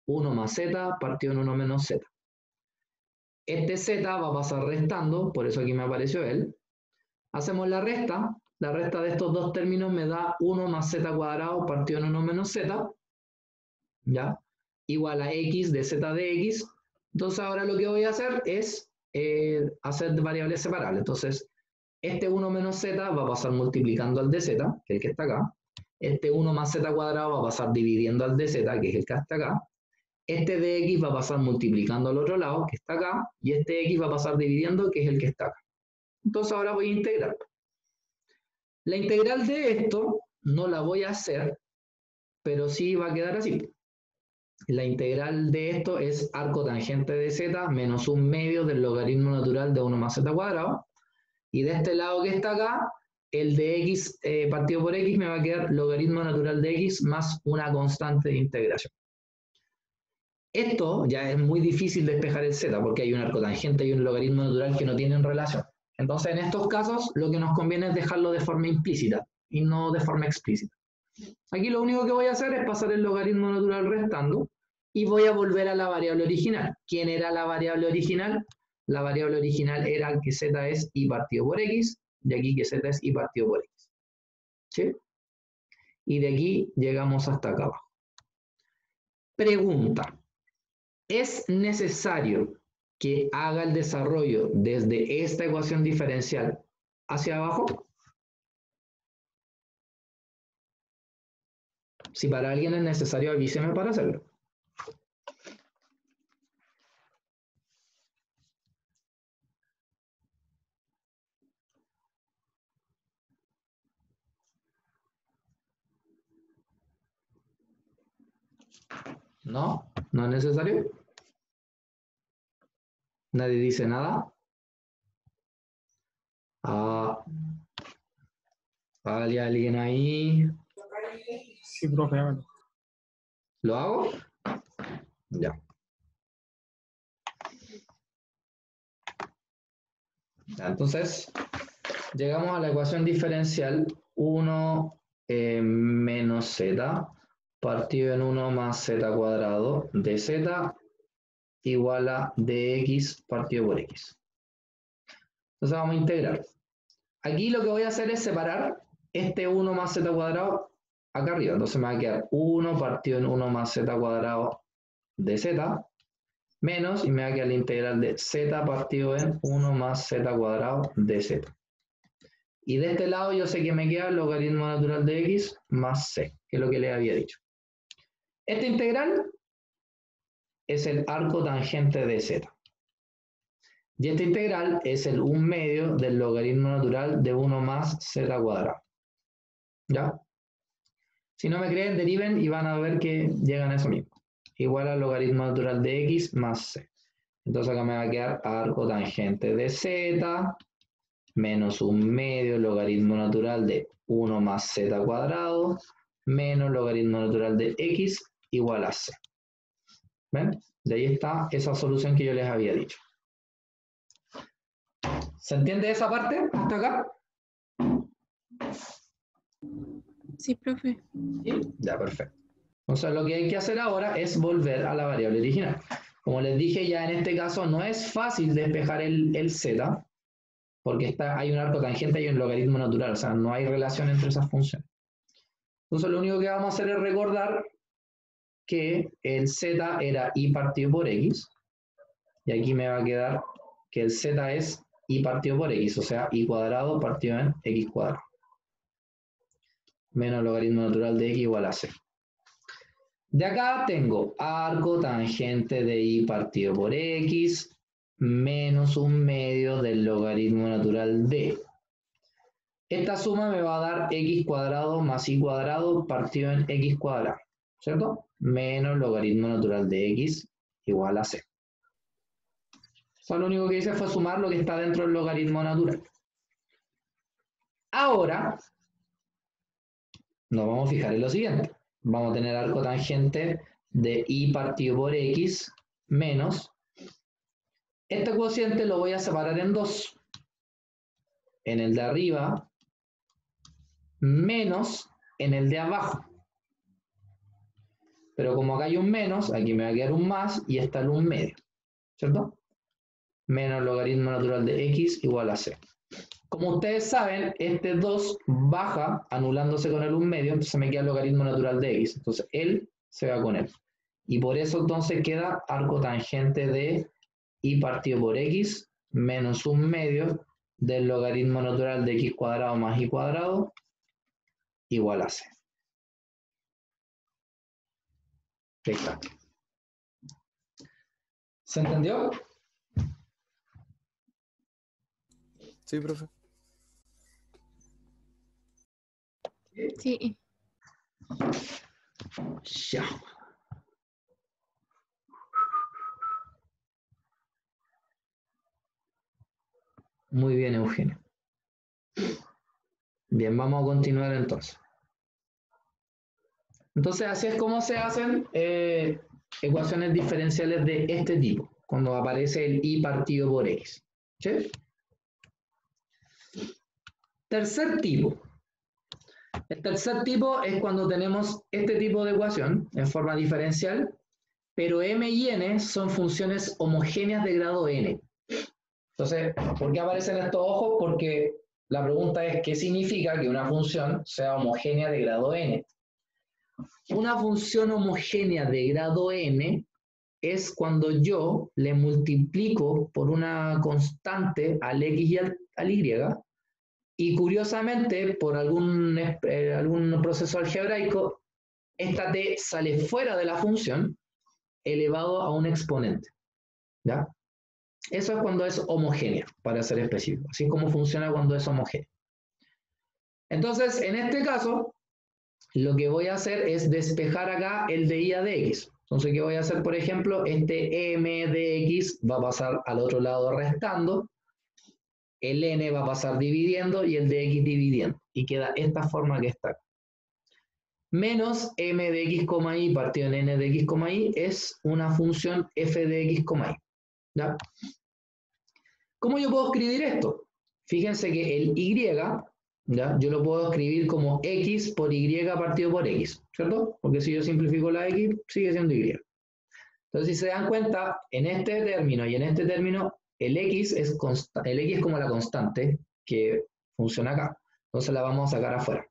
S1: 1 más z partido en 1 menos z. Este z va a pasar restando, por eso aquí me apareció él. Hacemos la resta de estos dos términos me da 1 más z cuadrado partido en 1 menos z, ¿ya? Igual a x de z de x. Entonces ahora lo que voy a hacer es hacer variables separables. Entonces Este 1 menos z va a pasar multiplicando al dz, que es el que está acá. Este 1 más z cuadrado va a pasar dividiendo al dz, que es el que está acá. Este dx va a pasar multiplicando al otro lado, que está acá. Y este x va a pasar dividiendo, que es el que está acá. Entonces ahora voy a integrar. La integral de esto no la voy a hacer, pero sí va a quedar así. La integral de esto es arco tangente de z menos 1/2 del logaritmo natural de 1 más z cuadrado. Y de este lado que está acá, el de x partido por x me va a quedar logaritmo natural de x más una constante de integración. Esto ya es muy difícil despejar el z porque hay un arco tangente y un logaritmo natural que no tienen relación. Entonces en estos casos lo que nos conviene es dejarlo de forma implícita y no de forma explícita. Aquí lo único que voy a hacer es pasar el logaritmo natural restando y voy a volver a la variable original. ¿Quién era la variable original? La variable original era que z es y partido por x, de aquí que z es y partido por x. ¿Sí? Y de aquí llegamos hasta acá abajo. Pregunta. ¿Es necesario que haga el desarrollo desde esta ecuación diferencial hacia abajo? Si para alguien es necesario, avíseme para hacerlo. ¿No? ¿No es necesario? ¿Nadie dice nada? ¿Hay alguien ahí?
S3: Sí, profe, hágalo.
S1: ¿Lo hago? Ya. Entonces, llegamos a la ecuación diferencial 1 menos z partido en 1 más z cuadrado de z igual a dx partido por x. Entonces vamos a integrar. Aquí lo que voy a hacer es separar este 1 más z cuadrado acá arriba. Entonces me va a quedar 1 partido en 1 más z cuadrado de z menos, y me va a quedar la integral de z partido en 1 más z cuadrado de z. Y de este lado yo sé que me queda el logaritmo natural de x más c, que es lo que les había dicho. Esta integral es el arco tangente de z. Y esta integral es el 1/2 del logaritmo natural de 1 más z cuadrado. ¿Ya? Si no me creen, deriven y van a ver que llegan a eso mismo. Igual al logaritmo natural de x más c. Entonces acá me va a quedar arco tangente de z menos 1/2 logaritmo natural de 1 más z cuadrado menos logaritmo natural de x igual a c. ¿Ven? De ahí está esa solución que yo les había dicho. ¿Se entiende esa parte hasta acá?
S6: Sí, profe.
S1: ¿Sí? Ya, perfecto. Entonces lo que hay que hacer ahora es volver a la variable original. Como les dije, ya en este caso no es fácil despejar el z, porque hay un arco tangente y un logaritmo natural, o sea, no hay relación entre esas funciones. Entonces lo único que vamos a hacer es recordar que el z era y partido por x, y aquí me va a quedar que el z es y partido por x, o sea, y cuadrado partido en x cuadrado, menos logaritmo natural de x igual a c. De acá tengo arco tangente de y partido por x menos 1/2 del logaritmo natural de. Esta suma me va a dar x cuadrado más y cuadrado partido en x cuadrado, ¿cierto? Menos logaritmo natural de x igual a c. O sea, lo único que hice fue sumar lo que está dentro del logaritmo natural. Ahora, nos vamos a fijar en lo siguiente. Vamos a tener arco tangente de y partido por x menos. Este cociente lo voy a separar en dos. En el de arriba menos en el de abajo. Pero como acá hay un menos, aquí me va a quedar un más y está el 1/2. ¿Cierto? Menos logaritmo natural de x igual a c. Como ustedes saben, este 2 baja anulándose con el 1/2, entonces me queda el logaritmo natural de x. Entonces él se va con él. Y por eso entonces queda arco tangente de y partido por x menos 1/2 del logaritmo natural de x cuadrado más y cuadrado igual a c. Ahí está. ¿Se entendió?
S5: Sí, profe.
S6: Sí.
S1: Ya. Muy bien, Eugenio. Bien, vamos a continuar entonces. Entonces, así es como se hacen ecuaciones diferenciales de este tipo, cuando aparece el y partido por x. ¿Sí? Tercer tipo. El tercer tipo es cuando tenemos este tipo de ecuación en forma diferencial, pero m y n son funciones homogéneas de grado n. Entonces, ¿por qué aparecen estos ojos? Porque la pregunta es, ¿qué significa que una función sea homogénea de grado n? Una función homogénea de grado n es cuando yo le multiplico por una constante al x y al y, y curiosamente, por algún proceso algebraico, esta t sale fuera de la función elevado a un exponente. ¿Ya? Eso es cuando es homogénea, para ser específico. Así es como funciona cuando es homogénea. Entonces, en este caso, lo que voy a hacer es despejar acá el de y a de x. Entonces, ¿qué voy a hacer? Por ejemplo, este m de x va a pasar al otro lado restando, el n va a pasar dividiendo y el de x dividiendo. Y queda esta forma que está. Menos m de x, y partido en n de x, y es una función f de x, y. ¿Ya? ¿Cómo yo puedo escribir esto? Fíjense que el y, ¿ya? Yo lo puedo escribir como x por y partido por x, ¿cierto? Porque si yo simplifico la x, sigue siendo y. Entonces, si se dan cuenta, en este término y en este término, el x es como la constante que funciona acá. Entonces la vamos a sacar afuera.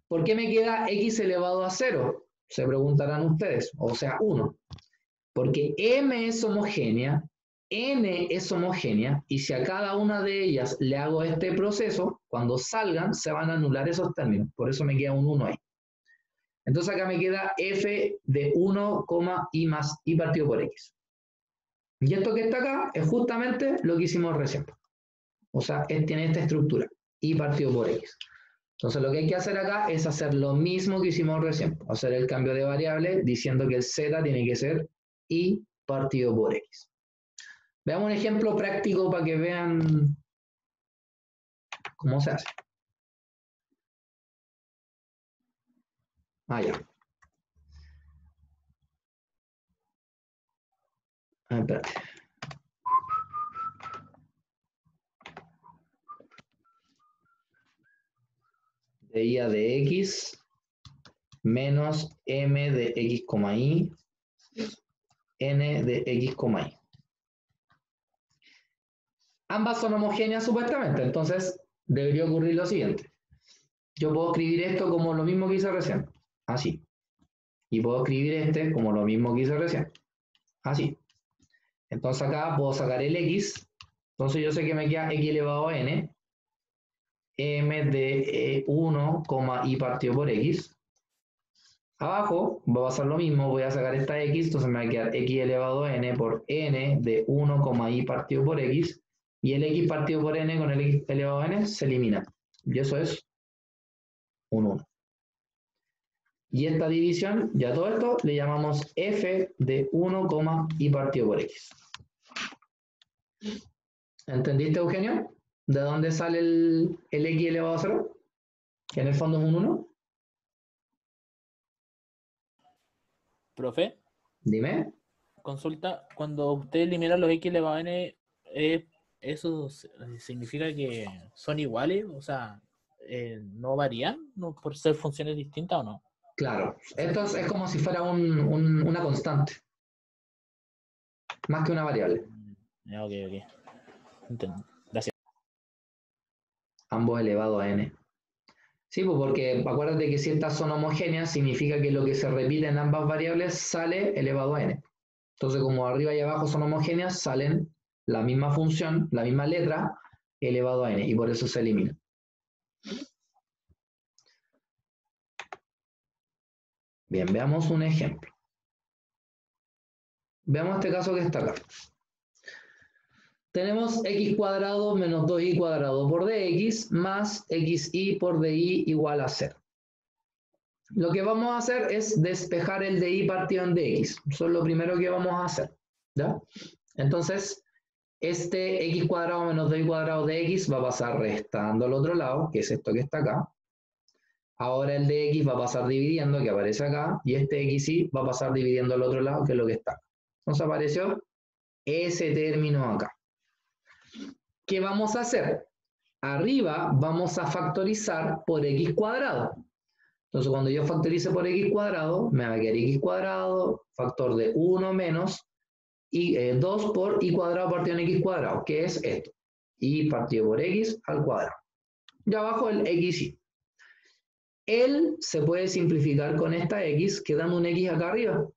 S1: ¿Por qué me queda x elevado a 0? Se preguntarán ustedes. O sea, 1. Porque m es homogénea, n es homogénea, y si a cada una de ellas le hago este proceso, cuando salgan se van a anular esos términos. Por eso me queda un 1 ahí. Entonces acá me queda f de 1, y más y partido por x. Y esto que está acá es justamente lo que hicimos recién. O sea, tiene esta estructura, y partido por x. Entonces lo que hay que hacer acá es hacer lo mismo que hicimos recién. Hacer el cambio de variable diciendo que el z tiene que ser y partido por x. Veamos un ejemplo práctico para que vean cómo se hace. Ah, ya. Espérate. De y a de x menos m de x, y n de x, y. Ambas son homogéneas supuestamente, entonces debería ocurrir lo siguiente. Yo puedo escribir esto como lo mismo que hice recién, así. Y puedo escribir este como lo mismo que hice recién, así. Entonces acá puedo sacar el x, entonces yo sé que me queda x elevado a n, m de 1, y partido por x. Abajo va a pasar lo mismo, voy a sacar esta x, entonces me va a quedar x elevado a n por n de 1, y partido por x, y el x partido por n con el x elevado a n se elimina. Y eso es un 1. Y esta división, ya todo esto, le llamamos f de 1, y partido por x. ¿Entendiste, Eugenio? ¿De dónde sale el x elevado a 0? Que en el fondo es un 1.
S7: Profe,
S1: Dime.
S7: consulta, cuando usted elimina los x elevado a n, ¿eso significa que son iguales? O sea, ¿no varían ¿no, por ser funciones distintas o no?
S1: Claro, esto es como si fuera una constante, más que una variable.
S7: Ok. Entiendo. Gracias.
S1: Ambos elevado a n. Sí, pues porque acuérdate que si estas son homogéneas, significa que lo que se repite en ambas variables sale elevado a n. Entonces, como arriba y abajo son homogéneas, salen la misma función, la misma letra, elevado a n, y por eso se elimina. Bien, veamos un ejemplo. Veamos este caso que está acá. Tenemos x cuadrado menos 2y cuadrado por dx más xy por dy igual a 0. Lo que vamos a hacer es despejar el dy partido en dx. Eso es lo primero que vamos a hacer, ¿ya? Entonces, este x cuadrado menos 2y cuadrado de x va a pasar restando al otro lado, que es esto que está acá. Ahora el de x va a pasar dividiendo, que aparece acá, y este xy va a pasar dividiendo al otro lado, que es lo que está acá. Entonces apareció ese término acá. ¿Qué vamos a hacer? Arriba vamos a factorizar por x cuadrado. Entonces cuando yo factorice por x cuadrado, me va a quedar x cuadrado, factor de 1 menos y 2 por y cuadrado partido en x cuadrado, que es esto. Y partido por x al cuadrado. Y abajo el xy. Él se puede simplificar con esta x, quedando un x acá arriba.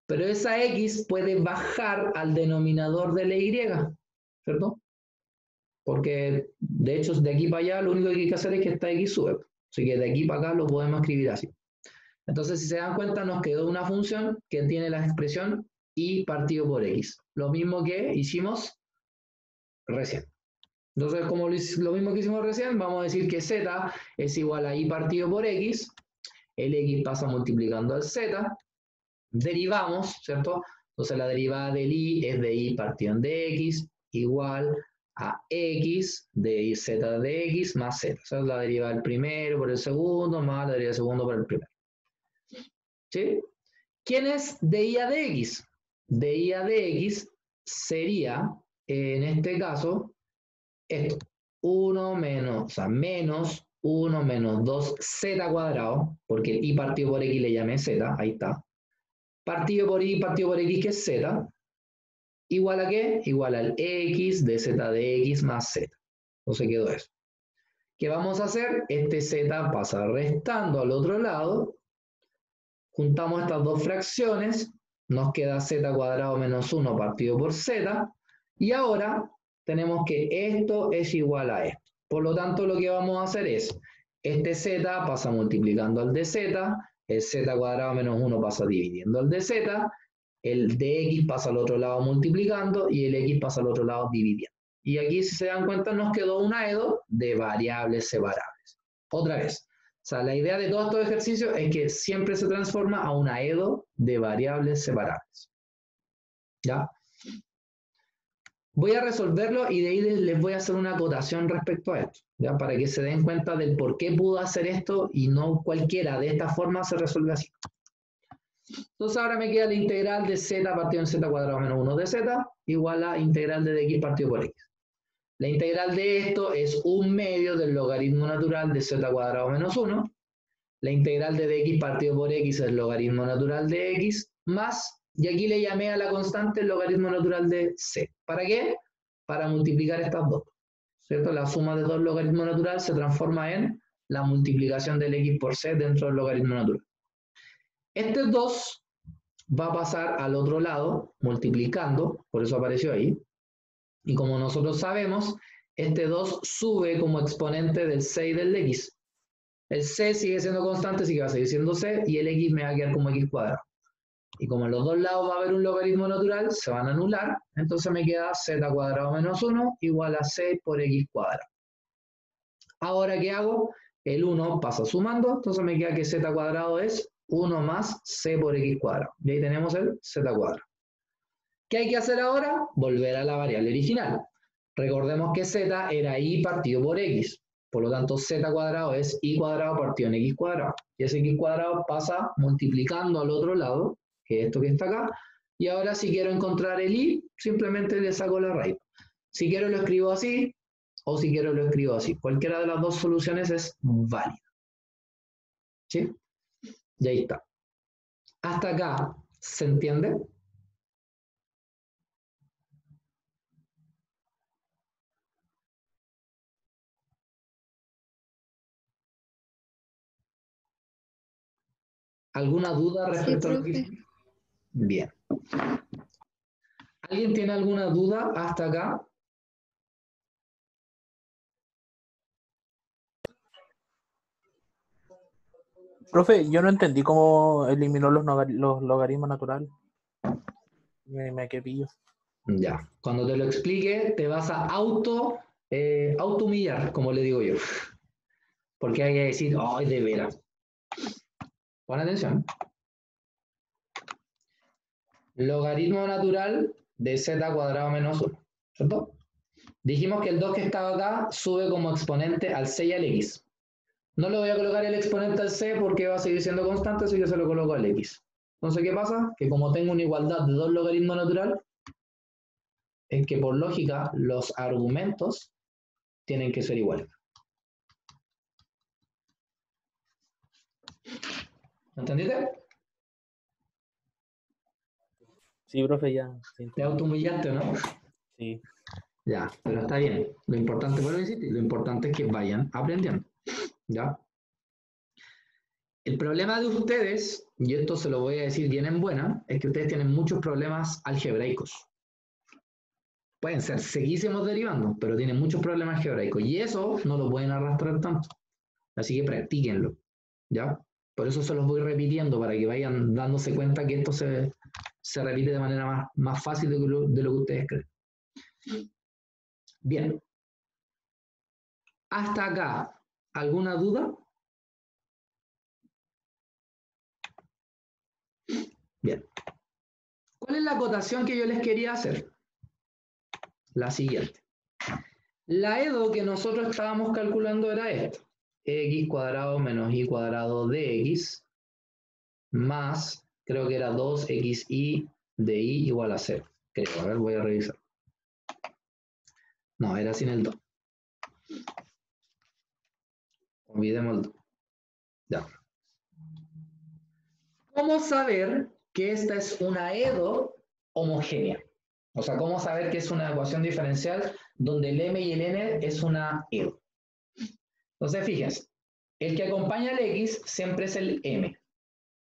S1: Pero esa x puede bajar al denominador de la y, ¿cierto? Porque, de hecho, de aquí para allá lo único que hay que hacer es que esta x sube. Así que de aquí para acá lo podemos escribir así. Entonces, si se dan cuenta, nos quedó una función que tiene la expresión y partido por x. Lo mismo que hicimos recién. Entonces, como lo mismo que hicimos recién, vamos a decir que z es igual a y partido por x. El x pasa multiplicando al z. Derivamos, ¿cierto? Entonces, la derivada del y es de y partido en dx igual a x de z de x más z. O sea, la derivada del primero por el segundo más la derivada del segundo por el primero. ¿Sí? ¿Quién es de y a dx? De y a dx sería, en este caso, esto. 1 menos, o sea, menos 1 menos 2z cuadrado, porque el y partido por x le llamé z, ahí está. Partido por y partido por x, que es z. ¿Igual a qué? Igual al x de z de x más z. Entonces quedó eso. ¿Qué vamos a hacer? Este z pasa restando al otro lado. Juntamos estas dos fracciones. Nos queda z cuadrado menos 1 partido por z. Y ahora tenemos que esto es igual a esto. Por lo tanto, lo que vamos a hacer es, este z pasa multiplicando al dz, el z cuadrado menos 1 pasa dividiendo al dz, el dx pasa al otro lado multiplicando y el x pasa al otro lado dividiendo. Y aquí, si se dan cuenta, nos quedó un aedo de variables separables. Otra vez. O sea, la idea de todos estos ejercicios es que siempre se transforma a un aedo de variables separables. ¿Ya? Voy a resolverlo y de ahí les voy a hacer una acotación respecto a esto, ¿ya? Para que se den cuenta del por qué pudo hacer esto y no cualquiera. De esta forma se resuelve así. Entonces ahora me queda la integral de z partido en z cuadrado menos 1 de z igual a integral de dx partido por x. La integral de esto es 1/2 del logaritmo natural de z cuadrado menos 1. La integral de dx partido por x es el logaritmo natural de x más, y aquí le llamé a la constante el logaritmo natural de c. ¿Para qué? Para multiplicar estas dos. ¿Cierto? La suma de dos logaritmos naturales se transforma en la multiplicación del x por c dentro del logaritmo natural. Este 2 va a pasar al otro lado multiplicando, por eso apareció ahí. Y como nosotros sabemos, este 2 sube como exponente del c y del x. El c sigue siendo constante, así que va a seguir siendo c, y el x me va a quedar como x cuadrado. Y como en los dos lados va a haber un logaritmo natural, se van a anular, entonces me queda z cuadrado menos 1 igual a c por x cuadrado. Ahora, ¿qué hago? El 1 pasa sumando, entonces me queda que z cuadrado es 1 más c por x cuadrado. Y ahí tenemos el z cuadrado. ¿Qué hay que hacer ahora? Volver a la variable original. Recordemos que z era y partido por x. Por lo tanto, z cuadrado es y cuadrado partido en x cuadrado. Y ese x cuadrado pasa multiplicando al otro lado, que es esto que está acá. Y ahora, si quiero encontrar el y, simplemente le saco la raíz. Si quiero lo escribo así, o si quiero lo escribo así. Cualquiera de las dos soluciones es válida. ¿Sí? Y ahí está. Hasta acá, ¿se entiende? ¿Alguna duda respecto a lo que
S6: profe.
S1: hicimos? Bien. ¿Alguien tiene alguna duda hasta acá?
S7: Profe, yo no entendí cómo eliminó los logaritmos naturales. Me quedé pillo.
S1: Ya. Cuando te lo explique, te vas a auto humillar, como le digo yo. Porque hay que decir, ay, de veras. Pon atención. Logaritmo natural de z cuadrado menos 1. ¿Cierto? Dijimos que el 2 que estaba acá sube como exponente al c y al x. No le voy a colocar el exponente al c porque va a seguir siendo constante, así que se lo coloco al x. Entonces, ¿qué pasa? Que como tengo una igualdad de dos logaritmos natural, es que por lógica los argumentos tienen que ser iguales. ¿Entendiste?
S7: Sí, profe, ya. Sí,
S1: Te autohumillaste, ¿no?
S7: sí.
S1: Ya, pero está bien. Lo importante, vuelvo a insistir, lo importante es que vayan aprendiendo. ¿Ya? El problema de ustedes, y esto se lo voy a decir bien en buena, es que ustedes tienen muchos problemas algebraicos. Pueden ser sequísimos derivando, pero tienen muchos problemas algebraicos. Y eso no lo pueden arrastrar tanto. Así que practíquenlo. ¿Ya? Por eso se los voy repitiendo, para que vayan dándose cuenta que esto se repite de manera más fácil de lo que ustedes creen. Bien. Hasta acá, ¿alguna duda? Bien. ¿Cuál es la acotación que yo les quería hacer? La siguiente. La EDO que nosotros estábamos calculando era esta. X cuadrado menos y cuadrado de x más, creo que era 2xy de y igual a 0. Creo, a ver, voy a revisar. No, era sin el 2. Olvidemos el 2. Ya. ¿Cómo saber que esta es una EDO homogénea? O sea, ¿cómo saber que es una ecuación diferencial donde el m y el n es una EDO? Entonces, fíjense, el que acompaña al x siempre es el m,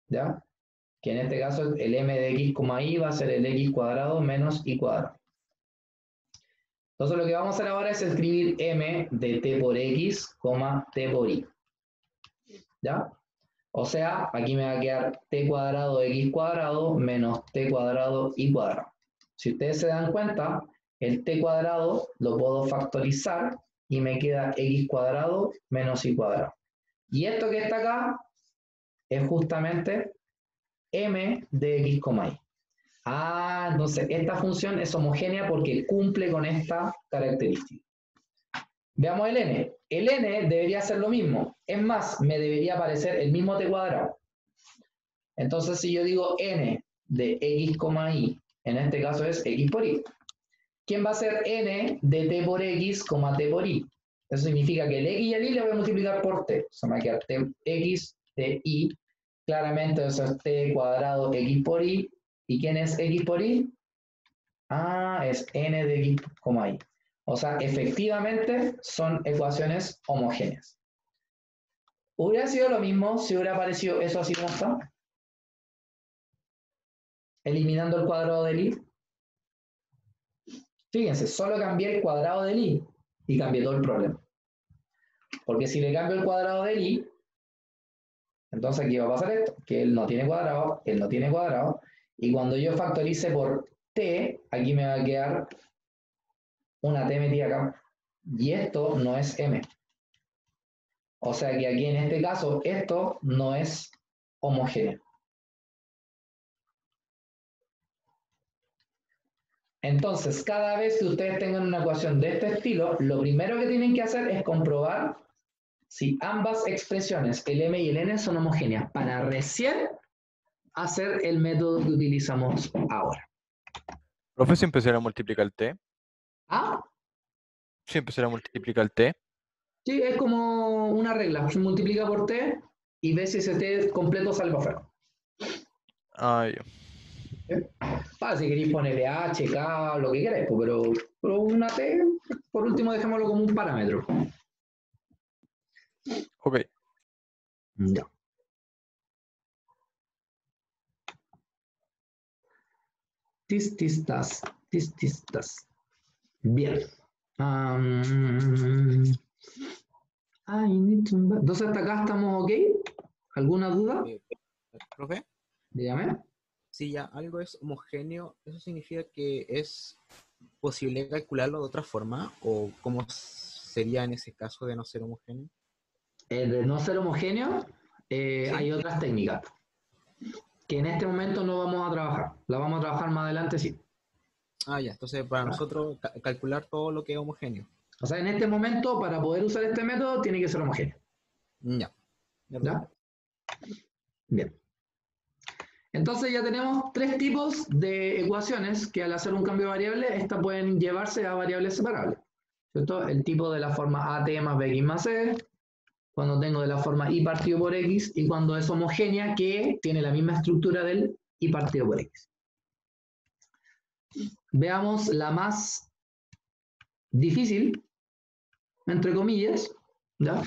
S1: ¿ya? Que en este caso el m de x, y va a ser el x cuadrado menos y cuadrado. Entonces, lo que vamos a hacer ahora es escribir m de t por x, t por y. ¿Ya? O sea, aquí me va a quedar t cuadrado x cuadrado menos t cuadrado y cuadrado. Si ustedes se dan cuenta, el t cuadrado lo puedo factorizar y me queda x cuadrado menos y cuadrado. Y esto que está acá es justamente m de x, y. Ah, entonces esta función es homogénea porque cumple con esta característica. Veamos el n. El n debería ser lo mismo. Es más, me debería aparecer el mismo t cuadrado. Entonces, si yo digo n de x, y, en este caso es x por y. ¿Quién va a ser n de t por x, t por y? Eso significa que el x y el y le voy a multiplicar por t. Se me va a quedar x de y. Claramente eso es t cuadrado x por y. ¿Y quién es x por y? Ah, es n de x, y. O sea, efectivamente son ecuaciones homogéneas. ¿Hubiera sido lo mismo si hubiera aparecido eso así como está? Eliminando el cuadrado del i. Fíjense, solo cambié el cuadrado del i y cambié todo el problema. Porque si le cambio el cuadrado del i, entonces aquí va a pasar esto, que él no tiene cuadrado, y cuando yo factorice por t, aquí me va a quedar una t metida acá. Y esto no es m. O sea que aquí en este caso, esto no es homogéneo. Entonces, cada vez que ustedes tengan una ecuación de este estilo, lo primero que tienen que hacer es comprobar si ambas expresiones, el m y el n, son homogéneas, para recién hacer el método que utilizamos ahora.
S5: Profe, si empezara a multiplicar el t.
S1: ¿Ah?
S5: Si empezara a multiplicar el t.
S1: Sí, es como una regla. Se multiplica por t y ve si ese t completo sale para afuera.
S5: Ah, ya.
S1: Si queréis ponerle h, k, lo que queráis, pero una t, por último, dejémoslo como un parámetro.
S5: Ok.
S1: Ya. Tistas. Bien. Entonces hasta acá estamos ok. ¿Alguna duda?
S8: Profe,
S1: Dígame.
S8: si ya algo es homogéneo, ¿eso significa que es posible calcularlo de otra forma? ¿O cómo sería en ese caso de no ser homogéneo?
S1: De no ser homogéneo, hay otras técnicas que en este momento no vamos a trabajar. La vamos a trabajar más adelante, sí.
S8: Ah, ya, entonces para nosotros calcular todo lo que es homogéneo.
S1: O sea, en este momento, para poder usar este método, tiene que ser homogéneo.
S8: Ya.
S1: ¿Ya? Bien. Entonces ya tenemos tres tipos de ecuaciones que al hacer un cambio de variable, estas pueden llevarse a variables separables. ¿Cierto? El tipo de la forma AT más BX más C, cuando tengo de la forma I partido por X, y cuando es homogénea, que tiene la misma estructura del I partido por X. Veamos la más difícil, entre comillas, ¿ya?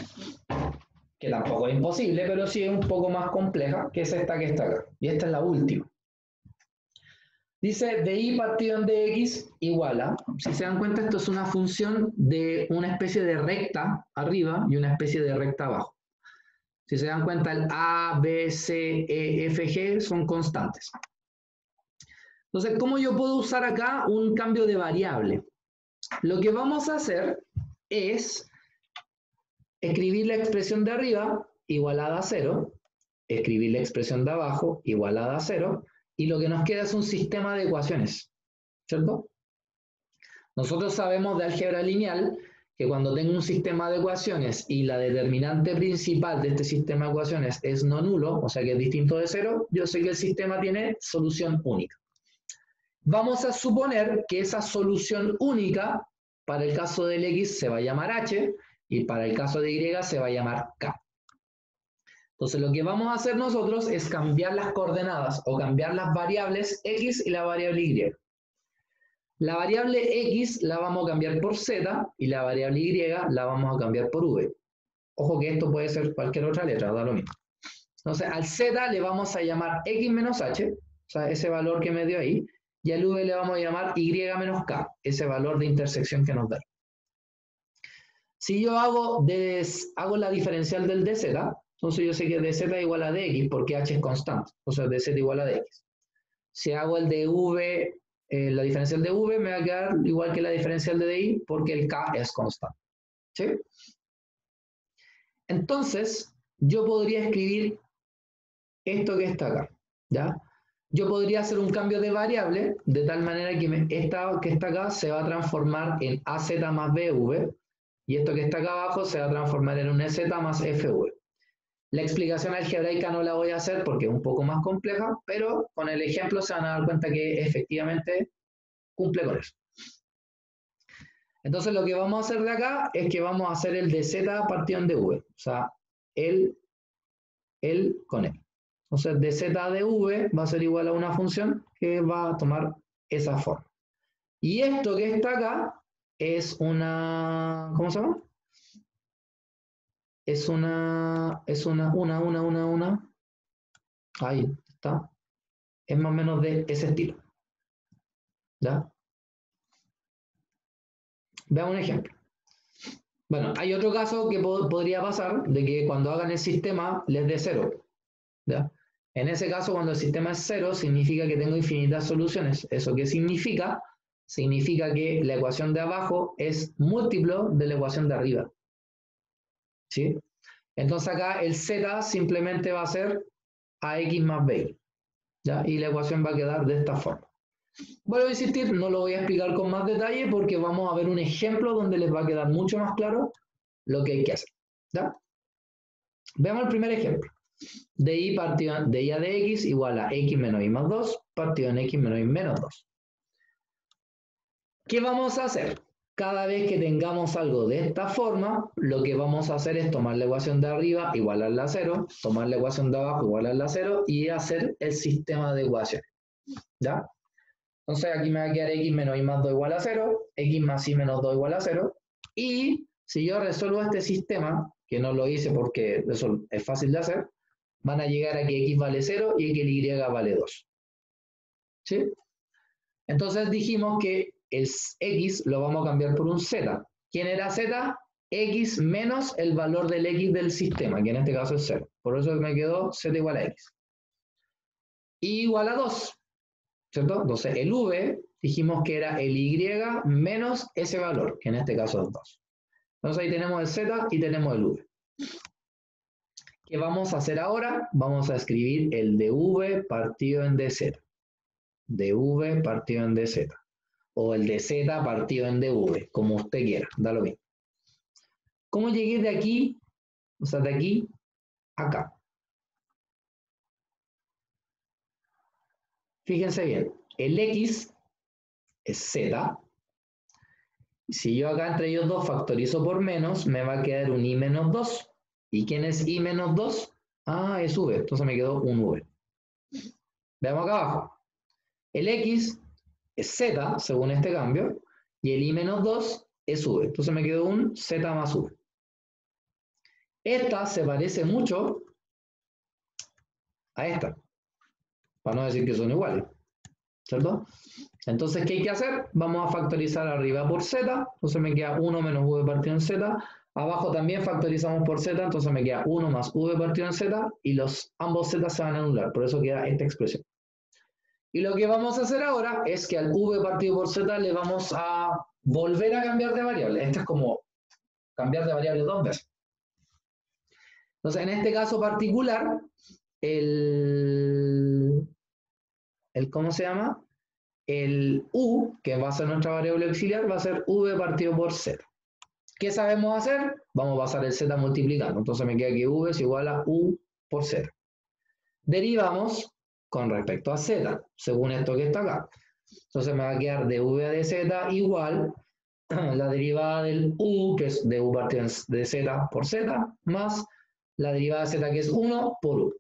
S1: Que tampoco es imposible, pero sí es un poco más compleja, que es esta que está acá. Y esta es la última. Dice de I partido en dx igual a, si se dan cuenta, esto es una función de una especie de recta arriba y una especie de recta abajo. Si se dan cuenta, el A, B, C, E, F, G son constantes. Entonces, ¿cómo yo puedo usar acá un cambio de variable? Lo que vamos a hacer es escribir la expresión de arriba igualada a 0, escribir la expresión de abajo igualada a 0, y lo que nos queda es un sistema de ecuaciones, ¿cierto? Nosotros sabemos de álgebra lineal que cuando tengo un sistema de ecuaciones y la determinante principal de este sistema de ecuaciones es no nulo, o sea que es distinto de 0, yo sé que el sistema tiene solución única. Vamos a suponer que esa solución única, para el caso del X se va a llamar H, y para el caso de Y se va a llamar K. Entonces lo que vamos a hacer nosotros es cambiar las coordenadas o cambiar las variables X y la variable Y. La variable X la vamos a cambiar por Z y la variable Y la vamos a cambiar por V. Ojo que esto puede ser cualquier otra letra, da lo mismo. Entonces al Z le vamos a llamar X menos H, o sea, ese valor que me dio ahí, y al V le vamos a llamar Y menos K, ese valor de intersección que nos da. Si yo hago la diferencial del dz, entonces yo sé que dz igual a dx porque h es constante, o sea, dz igual a dx. Si hago el de v, la diferencial de v me va a quedar igual que la diferencial de di porque el k es constante. ¿Sí? Entonces, yo podría escribir esto que está acá, ¿ya? Yo podría hacer un cambio de variable de tal manera que esta que está acá se va a transformar en az más bv, y esto que está acá abajo se va a transformar en un EZ más FV. La explicación algebraica no la voy a hacer porque es un poco más compleja, pero con el ejemplo se van a dar cuenta que efectivamente cumple con eso. Entonces lo que vamos a hacer de acá es que vamos a hacer el de Z partido en dV. O sea, el con él. Entonces de Z de V va a ser igual a una función que va a tomar esa forma. Y esto que está acá es una, ¿cómo se llama? Es una, ahí está. Es más o menos de ese estilo. ¿Ya? Veamos un ejemplo. Bueno, hay otro caso que podría pasar, de que cuando hagan el sistema les dé 0. ¿Ya? En ese caso, cuando el sistema es 0, significa que tengo infinitas soluciones. ¿Eso qué significa? Significa que la ecuación de abajo es múltiplo de la ecuación de arriba. ¿Sí? Entonces acá el z simplemente va a ser ax más by. ¿Ya? Y la ecuación va a quedar de esta forma. Vuelvo a insistir, no lo voy a explicar con más detalle porque vamos a ver un ejemplo donde les va a quedar mucho más claro lo que hay que hacer. ¿Ya? Veamos el primer ejemplo. De y partido de y a de x igual a x menos y más 2 partido en x menos y menos 2. ¿Qué vamos a hacer? Cada vez que tengamos algo de esta forma, lo que vamos a hacer es tomar la ecuación de arriba, igualarla a 0, tomar la ecuación de abajo, igualarla a 0, y hacer el sistema de ecuaciones. ¿Ya? Entonces aquí me va a quedar x menos y más 2 igual a 0, x más y menos 2 igual a 0, y si yo resuelvo este sistema, que no lo hice porque eso es fácil de hacer, van a llegar a que x vale 0 y que el y vale 2. ¿Sí? Entonces dijimos que el x lo vamos a cambiar por un z. ¿Quién era z? X menos el valor del x del sistema, que en este caso es 0. Por eso me quedó z igual a x. Y igual a 2, ¿cierto? Entonces el v dijimos que era el y menos ese valor, que en este caso es 2. Entonces ahí tenemos el z y tenemos el v. ¿Qué vamos a hacer ahora? Vamos a escribir el dv partido en dz. dv partido en dz. O el dz partido en dv, como usted quiera, da lo mismo. ¿Cómo llegué de aquí, o sea, de aquí a acá? Fíjense bien, el x es z. Si yo acá entre ellos dos factorizo por menos, me va a quedar un i menos 2. ¿Y quién es i menos 2? Ah, es v, entonces me quedó un v. Veamos acá abajo. El x es z, según este cambio, y el i menos 2 es v. Entonces me quedó un z más v. Esta se parece mucho a esta, para no decir que son iguales, ¿cierto? Entonces, ¿qué hay que hacer? Vamos a factorizar arriba por z, entonces me queda 1 menos v partido en z. Abajo también factorizamos por z, entonces me queda 1 más v partido en z, y ambos z se van a anular, por eso queda esta expresión. Y lo que vamos a hacer ahora es que al v partido por z le vamos a volver a cambiar de variable. Esto es como cambiar de variable dos veces. Entonces, en este caso particular, ¿cómo se llama? El u, que va a ser nuestra variable auxiliar, va a ser v partido por z. ¿Qué sabemos hacer? Vamos a pasar el z multiplicando. Entonces me queda que v es igual a u por z. Derivamos con respecto a z, según esto que está acá. Entonces me va a quedar dv de z igual la derivada del u, que es du partido de z por z, más la derivada de z, que es 1 por u.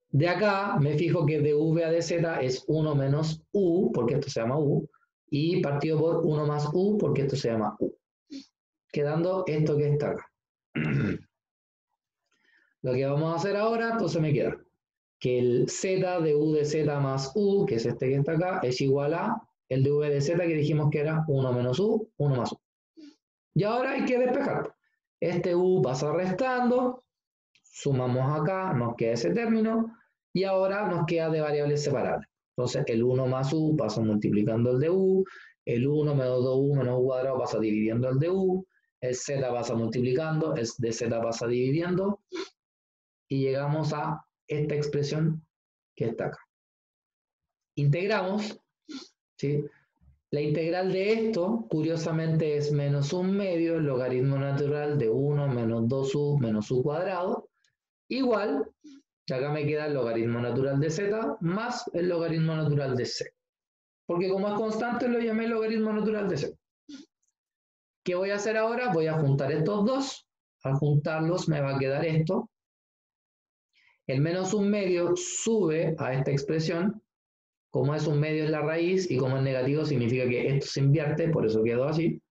S1: De acá me fijo que dv a dz es 1 menos u, porque esto se llama u, y partido por 1 más u, porque esto se llama u. Quedando esto que está acá. Lo que vamos a hacer ahora, entonces me queda que el z de u de z más u, que es este que está acá, es igual a el dv de z que dijimos que era 1 menos u, 1 más u. Y ahora hay que despejar. Este u pasa restando, sumamos acá, nos queda ese término, y ahora nos queda de variables separables. Entonces el 1 más u pasa multiplicando el de u, el 1 menos 2u menos u cuadrado pasa dividiendo el de u, el z pasa multiplicando, el de z pasa dividiendo, y llegamos a esta expresión que está acá. Integramos, ¿sí? La integral de esto, curiosamente, es menos 1/2 el logaritmo natural de 1 menos 2u menos u cuadrado, igual, que acá me queda el logaritmo natural de z más el logaritmo natural de c. Porque como es constante, lo llamé logaritmo natural de c. ¿Qué voy a hacer ahora? Voy a juntar estos dos. Al juntarlos me va a quedar esto. El menos 1/2 sube a esta expresión. Como es 1/2 es la raíz y como es negativo significa que esto se invierte, por eso quedó así.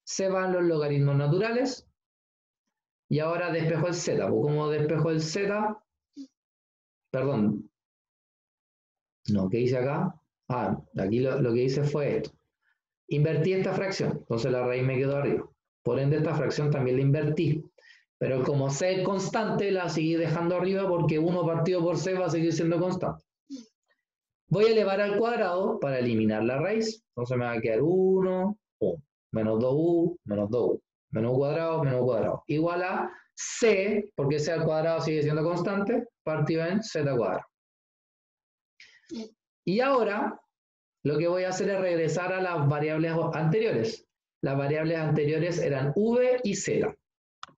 S1: Se van los logaritmos naturales. Y ahora despejo el z. Pues como despejo el z, perdón. No, ¿qué hice acá? Ah, aquí lo que hice fue esto. Invertí esta fracción, entonces la raíz me quedó arriba. Por ende, esta fracción también la invertí. Pero como c es constante, la seguí dejando arriba porque 1 partido por c va a seguir siendo constante. Voy a elevar al cuadrado para eliminar la raíz. Entonces me va a quedar 1, 1, menos 2u, menos 2u, menos u cuadrado, igual a c, porque c al cuadrado sigue siendo constante, partido en z cuadrado. Y ahora, lo que voy a hacer es regresar a las variables anteriores. Las variables anteriores eran v y z.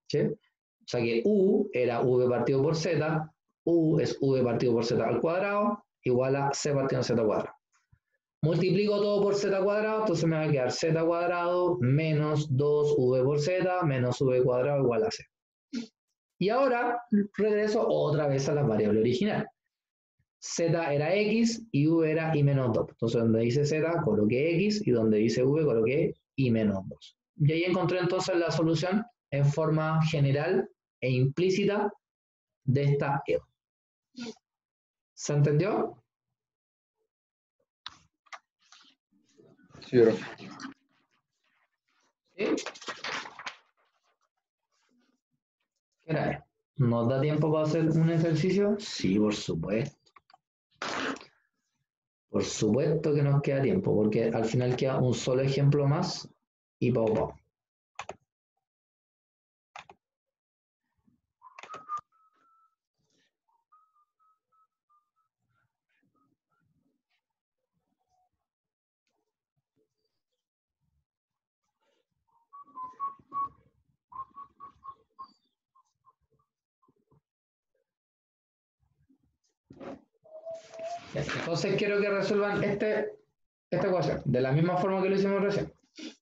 S1: ¿Sí? O sea que u era v partido por z, u es v partido por z al cuadrado, igual a c partido en z cuadrado. Multiplico todo por z cuadrado, entonces me va a quedar z cuadrado menos 2v por z menos v cuadrado igual a c. Y ahora regreso otra vez a la variable original. Z era x y v era i menos 2. Entonces donde dice z coloqué x y donde dice v coloqué i menos 2. Y ahí encontré entonces la solución en forma general e implícita de esta EO. ¿Se entendió?
S9: Sí, profe.
S1: ¿Sí? ¿Qué era? ¿Nos da tiempo para hacer un ejercicio? Sí, por supuesto. Por supuesto que nos queda tiempo, porque al final queda un solo ejemplo más y pau pau. Entonces quiero que resuelvan esta ecuación, de la misma forma que lo hicimos recién.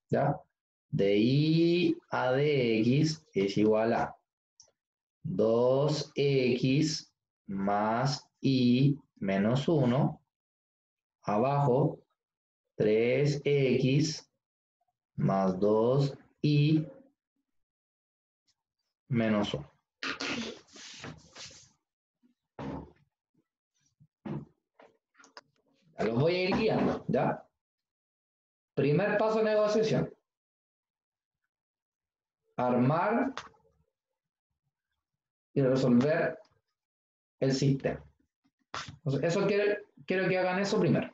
S1: ¿Ya? De y a de x es igual a 2x más y menos 1, abajo 3x más 2y menos 1. Ya los voy a ir guiando, ¿ya? Primer paso de negociación. Armar y resolver el sistema. Entonces, eso quiero que hagan eso primero.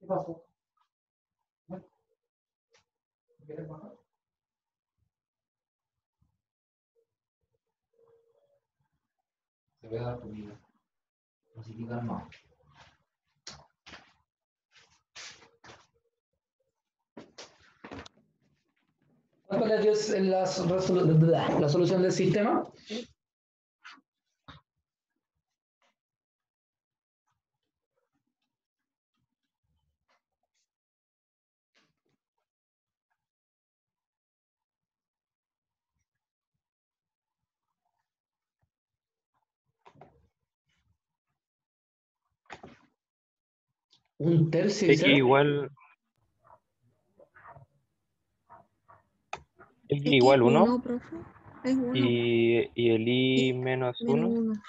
S1: ¿Qué pasó? ¿Quieres bajar? Te voy a dar tu vida. Así que calma. ¿Cuál es la solución del sistema? Un tercio y
S2: X
S1: cero.
S2: igual
S6: X
S2: igual 1
S6: 1, profe. Es 1.
S2: y el y menos
S6: Menos
S2: 1.
S6: 1.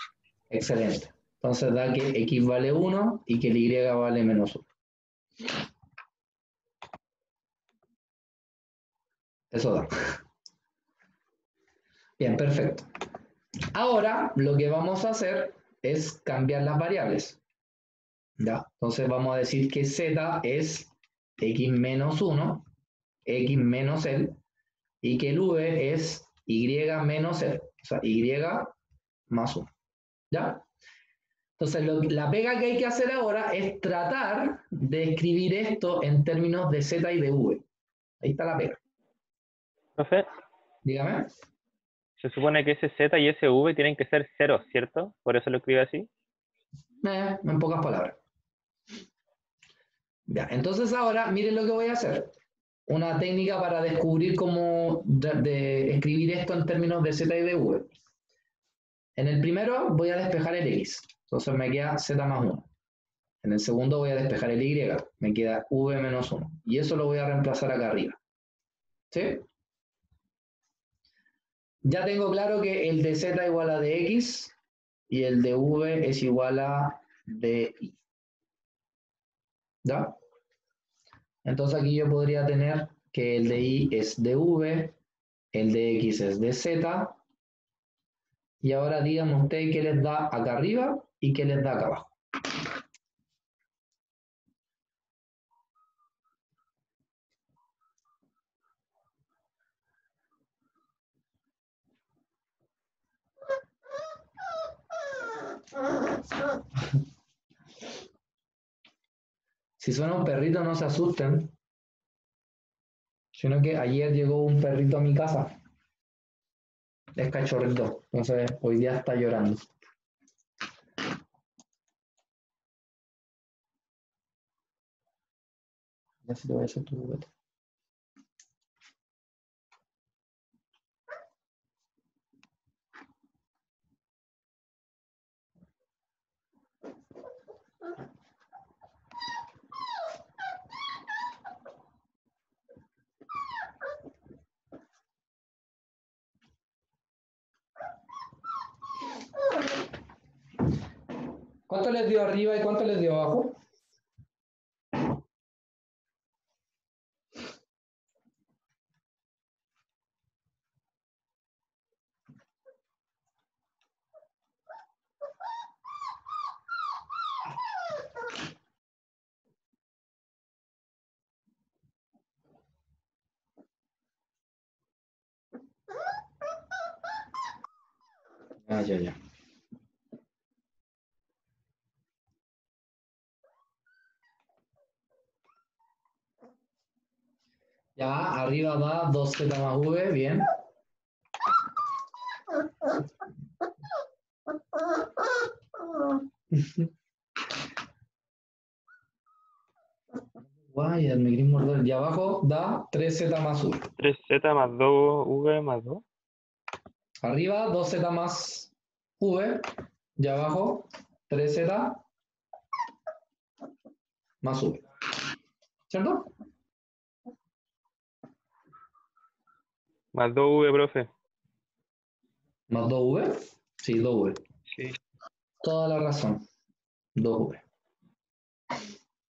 S1: Excelente. Entonces da que x vale 1 y que el y vale menos 1. Eso da. Bien, perfecto. Ahora lo que vamos a hacer es cambiar las variables. ¿Ya? Entonces vamos a decir que z es x menos 1, x menos l, y que el v es y menos l, o sea, y más 1. ¿Ya? Entonces la pega que hay que hacer ahora es tratar de escribir esto en términos de z y de v. Ahí está la pega.
S2: Profe,
S1: Dígame.
S2: se supone que ese z y ese v tienen que ser ceros, ¿cierto? Por eso lo escribo así.
S1: En pocas palabras. Ya, entonces ahora miren lo que voy a hacer. Una técnica para descubrir cómo de escribir esto en términos de z y de v. En el primero voy a despejar el x, entonces me queda z más 1. En el segundo voy a despejar el y, me queda v menos 1. Y eso lo voy a reemplazar acá arriba. ¿Sí? Ya tengo claro que el de z igual a de x y el de v es igual a de y. ¿Ya? Entonces aquí yo podría tener que el de y es de v, el de x es de z, y ahora díganme ustedes qué les da acá arriba y qué les da acá abajo. Si suena un perrito, no se asusten, sino que ayer llegó un perrito a mi casa. Es cachorrito, entonces hoy día está llorando. Ya se te voy a hacer tu juguete. ¿Cuánto les dio arriba y cuánto les dio abajo? Ah, ya, ya. Ya, arriba da 2z más v, bien. Guay, el gris mordor. Y abajo da 3z más v.
S2: 3z más 2v más 2.
S1: Arriba 2z más v. Y abajo 3z más v. ¿Cierto?
S2: Más 2v, profe.
S1: Más 2v. Sí, 2v.
S2: Sí.
S1: Toda la razón. 2v.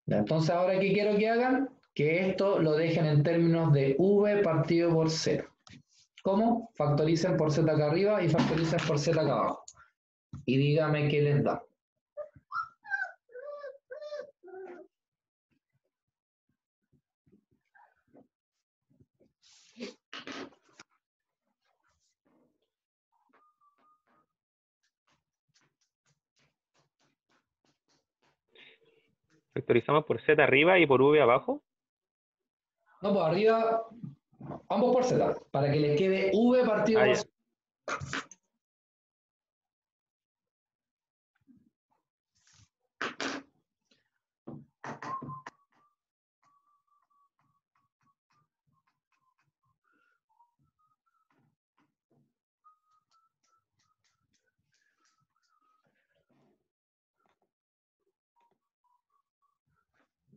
S1: Ya, entonces, ahora, ¿qué quiero que hagan? Que esto lo dejen en términos de v partido por z. ¿Cómo? Factoricen por z acá arriba y factoricen por z acá abajo. Y dígame qué les da.
S2: Factorizamos por z arriba y por v abajo.
S1: No, pues arriba, ambos por z, para que les quede v partido
S2: Ah,
S1: por
S2: ya.
S1: z.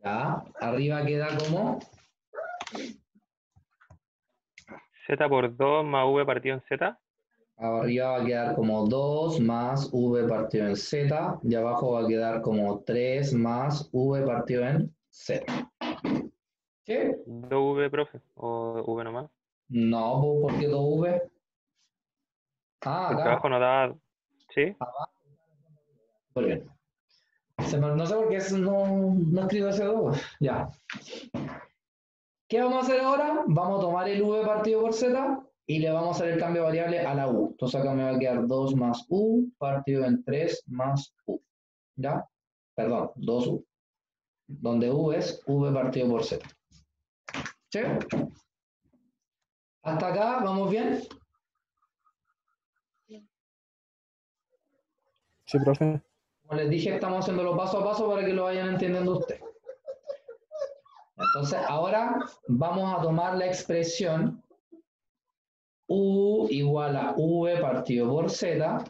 S1: Ya, arriba queda como
S2: Z por 2 más v partido en z.
S1: arriba va a quedar como 2 más v partido en z, y abajo va a quedar como 3 más v partido en z. ¿Sí?
S2: 2v, profe. O v nomás.
S1: No, pues, ¿por qué 2v? Ah,
S2: Porque
S1: acá.
S2: abajo nos da. ¿Sí?
S1: Muy bien. No sé por qué no escribo ese 2. Ya. ¿Qué vamos a hacer ahora? Vamos a tomar el v partido por z y le vamos a hacer el cambio de variable a la u. Entonces acá me va a quedar 2 más u partido en 3 más u. ¿Ya? Perdón, 2u. Donde u es v partido por z. ¿Sí? ¿Hasta acá vamos bien?
S4: Sí, profe.
S1: Como les dije, estamos haciéndolo paso a paso para que lo vayan entendiendo ustedes. Entonces, ahora vamos a tomar la expresión u igual a v partido por z.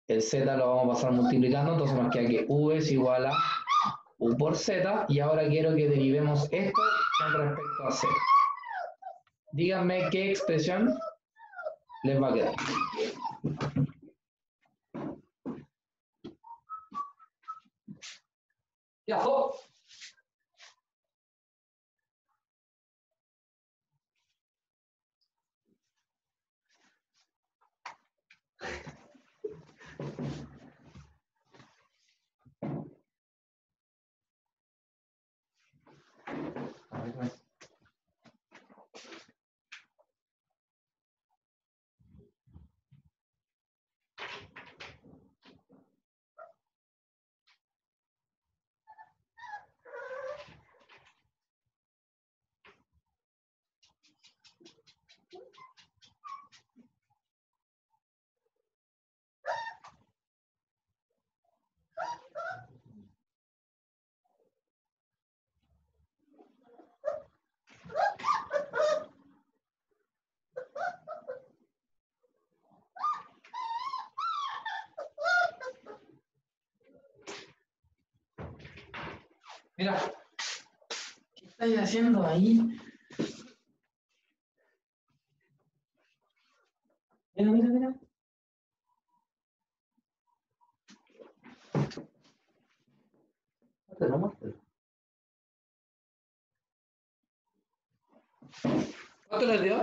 S1: El z lo vamos a pasar multiplicando, entonces nos queda que v es igual a u por z. Y ahora quiero que derivemos esto con respecto a z. Díganme qué expresión les va a quedar. Ya, jo. Mira, ¿qué estáis haciendo ahí? Mira, mira, mira. Muéstralo, muéstralo. ¿Cuánto les dio?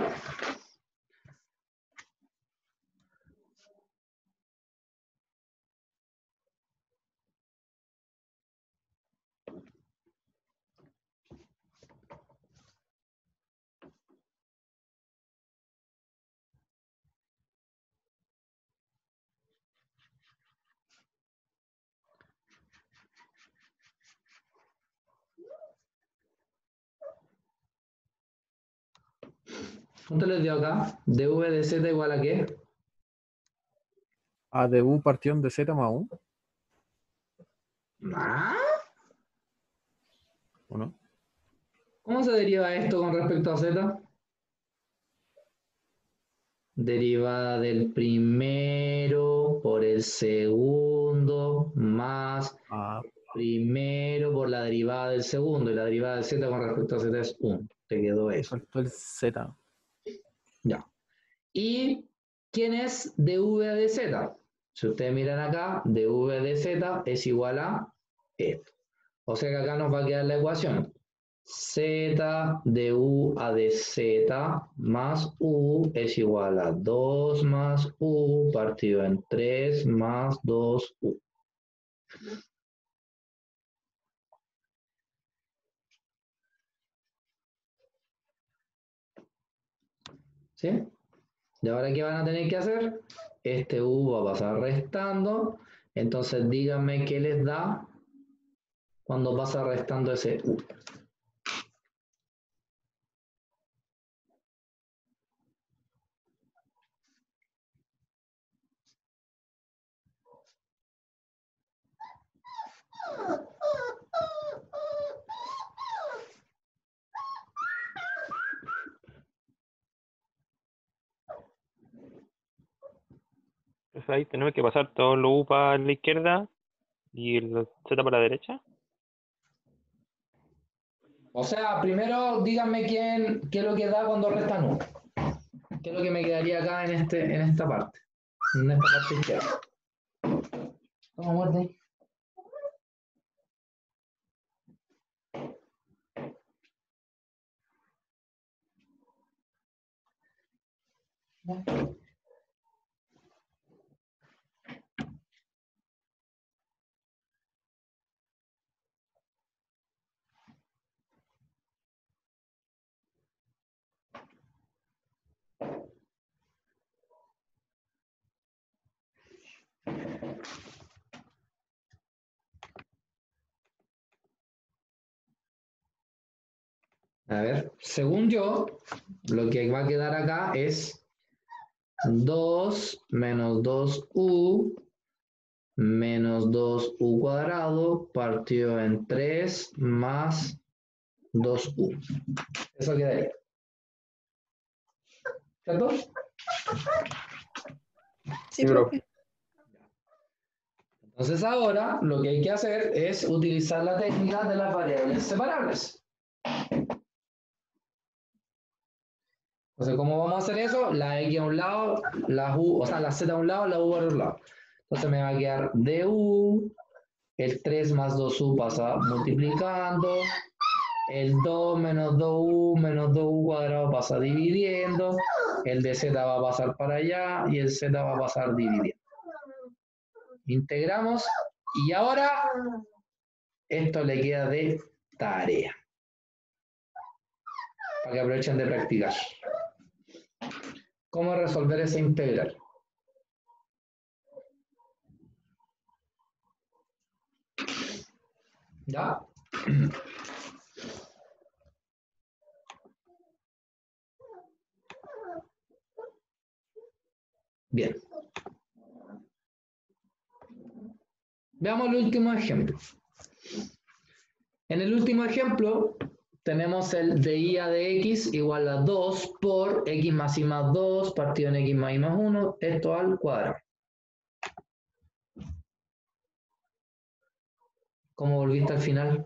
S1: ¿Cuánto les dio acá? ¿dv de z igual a qué?
S10: A de U partición de Z más U,
S1: ¿Ah?
S10: ¿o no?
S1: ¿Cómo se deriva esto con respecto a z? Derivada del primero por el segundo más
S10: Ah,
S1: primero por la derivada del segundo. Y la derivada de z con respecto a z es 1. Te quedó
S10: me
S1: eso.
S10: faltó el Z.
S1: Ya. ¿Y quién es dv de z? Si ustedes miran acá, dv de z es igual a esto. O sea que acá nos va a quedar la ecuación. Z de U a de Z más U es igual a 2 más U partido en 3 más 2U. ¿Sí? ¿Y ahora qué van a tener que hacer? Este U va a pasar restando. Entonces díganme qué les da cuando pasa restando ese U.
S2: Entonces ahí tenemos que pasar todo lo U para la izquierda y el Z para la derecha.
S1: O sea, primero díganme qué es lo que da cuando restan U. ¿Qué es lo que me quedaría acá en esta parte? En esta parte izquierda. Toma, muerde. A ver, según yo, lo que va a quedar acá es 2 menos 2u menos 2u cuadrado partido en 3 más 2u. Eso quedaría. ¿Cierto?
S6: Sí, profe.
S1: Entonces ahora lo que hay que hacer es utilizar la técnica de las variables separables. Entonces, ¿cómo vamos a hacer eso? La x a un lado, la u, o sea, la z a un lado, la u al otro lado. Entonces me va a quedar du, el 3 más 2u pasa multiplicando, el 2 menos 2u menos 2u cuadrado pasa dividiendo, el de z va a pasar para allá y el z va a pasar dividiendo. Integramos y ahora esto le queda de tarea. Para que aprovechen de practicar. ¿Cómo resolver esa integral? ¿Ya? Bien. Veamos el último ejemplo. En el último ejemplo tenemos el de i a de x igual a 2 por x más y más 2 partido en x más y más 1, esto al cuadrado. ¿Cómo volviste al final?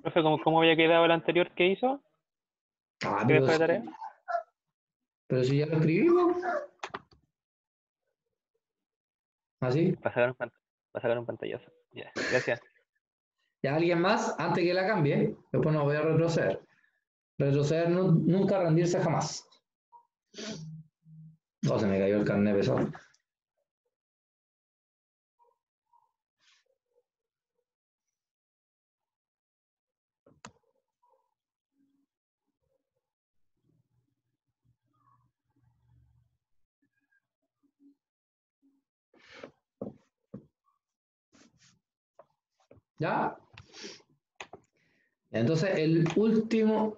S2: Profe, ¿cómo había quedado el anterior que hizo?
S1: Ah,
S2: ¿Qué
S1: pero,
S2: dejó de tarea?
S1: pero si ya lo escribimos. ¿Así?
S2: Para sacar un pantallazo. Ya, gracias.
S1: ¿Ya alguien más? Antes que la cambie. Después no voy a retroceder. Retroceder nunca, rendirse jamás. Oh, se me cayó el carnet pesado. ¿Ya? Entonces, el último...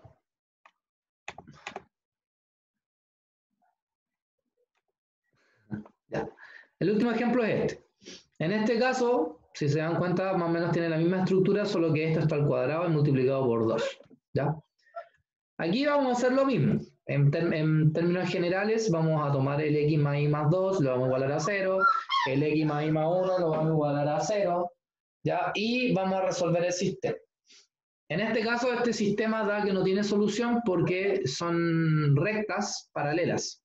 S1: Ya. El último ejemplo es este. En este caso, si se dan cuenta, más o menos tiene la misma estructura, solo que esto está al cuadrado y multiplicado por 2. ¿Ya? Aquí vamos a hacer lo mismo. En términos generales, vamos a tomar el x más y más 2, lo vamos a igualar a 0. El x más y más 1 lo vamos a igualar a 0. ¿Ya? Y vamos a resolver el sistema. En este caso, este sistema da que no tiene solución porque son rectas paralelas.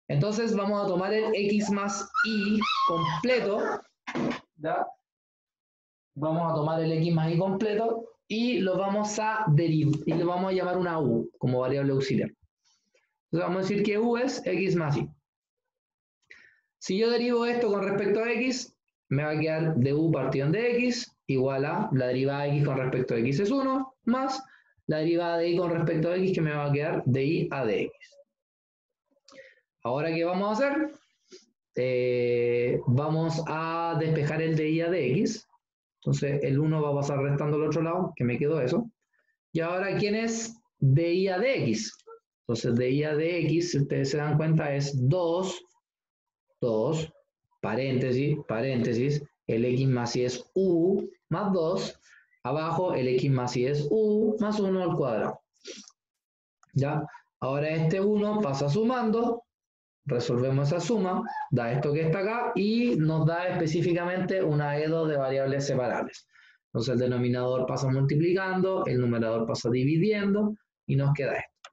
S1: Entonces vamos a tomar el x más y completo, ¿ya? Vamos a tomar el x más y completo y lo vamos a derivar, y lo vamos a llamar una u como variable auxiliar. Entonces vamos a decir que u es x más y. Si yo derivo esto con respecto a x, me va a quedar de u partido en dx igual a la derivada de x con respecto a x es 1, más la derivada de y con respecto a x que me va a quedar de y a dx. Ahora, ¿qué vamos a hacer? Vamos a despejar el de y a dx. Entonces, el 1 va a pasar restando al otro lado, que me quedó eso. Y ahora, ¿quién es de y a dx? Entonces, de y a dx, si ustedes se dan cuenta, es 2, paréntesis, paréntesis, el x más y es u más 2, abajo el x más y es u más 1 al cuadrado. ¿Ya? Ahora este 1 pasa sumando, resolvemos esa suma, da esto que está acá y nos da específicamente una EDO de variables separables. Entonces el denominador pasa multiplicando, el numerador pasa dividiendo y nos queda esto.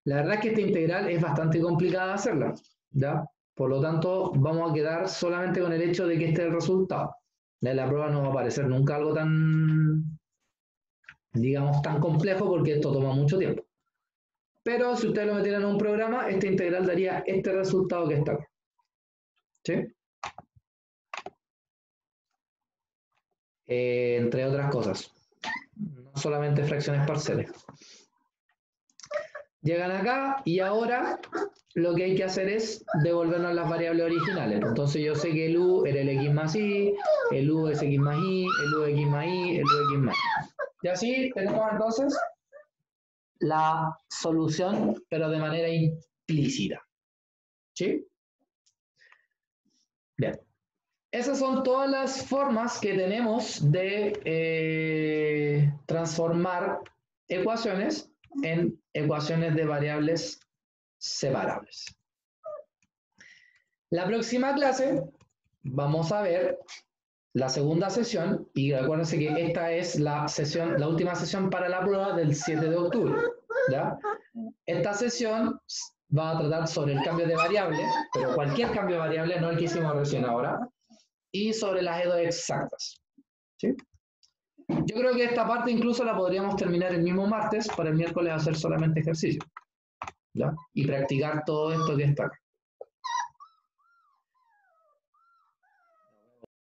S1: La verdad es que esta integral es bastante complicada de hacerla, ¿ya? Por lo tanto, vamos a quedar solamente con el hecho de que este es el resultado. En la prueba no va a aparecer nunca algo tan, digamos, tan complejo porque esto toma mucho tiempo. Pero si ustedes lo metieran en un programa, esta integral daría este resultado que está acá. ¿Sí? Entre otras cosas. No solamente fracciones parciales. Llegan acá y ahora lo que hay que hacer es devolvernos las variables originales. Entonces yo sé que el u era el x más y, el u es x más y, el u es x más y, el u es x más y. Y así tenemos entonces la solución, pero de manera implícita. ¿Sí? Bien. Esas son todas las formas que tenemos de transformar ecuaciones en ecuaciones de variables separables. La próxima clase vamos a ver la segunda sesión y acuérdense que esta es la última sesión para la prueba del 7 de octubre. ¿Ya? Esta sesión va a tratar sobre el cambio de variable, pero cualquier cambio de variable, no el que hicimos recién ahora, y sobre las EDO exactas. ¿Sí? Yo creo que esta parte incluso la podríamos terminar el mismo martes para el miércoles hacer solamente ejercicio. ¿Ya? Y practicar todo esto que está acá.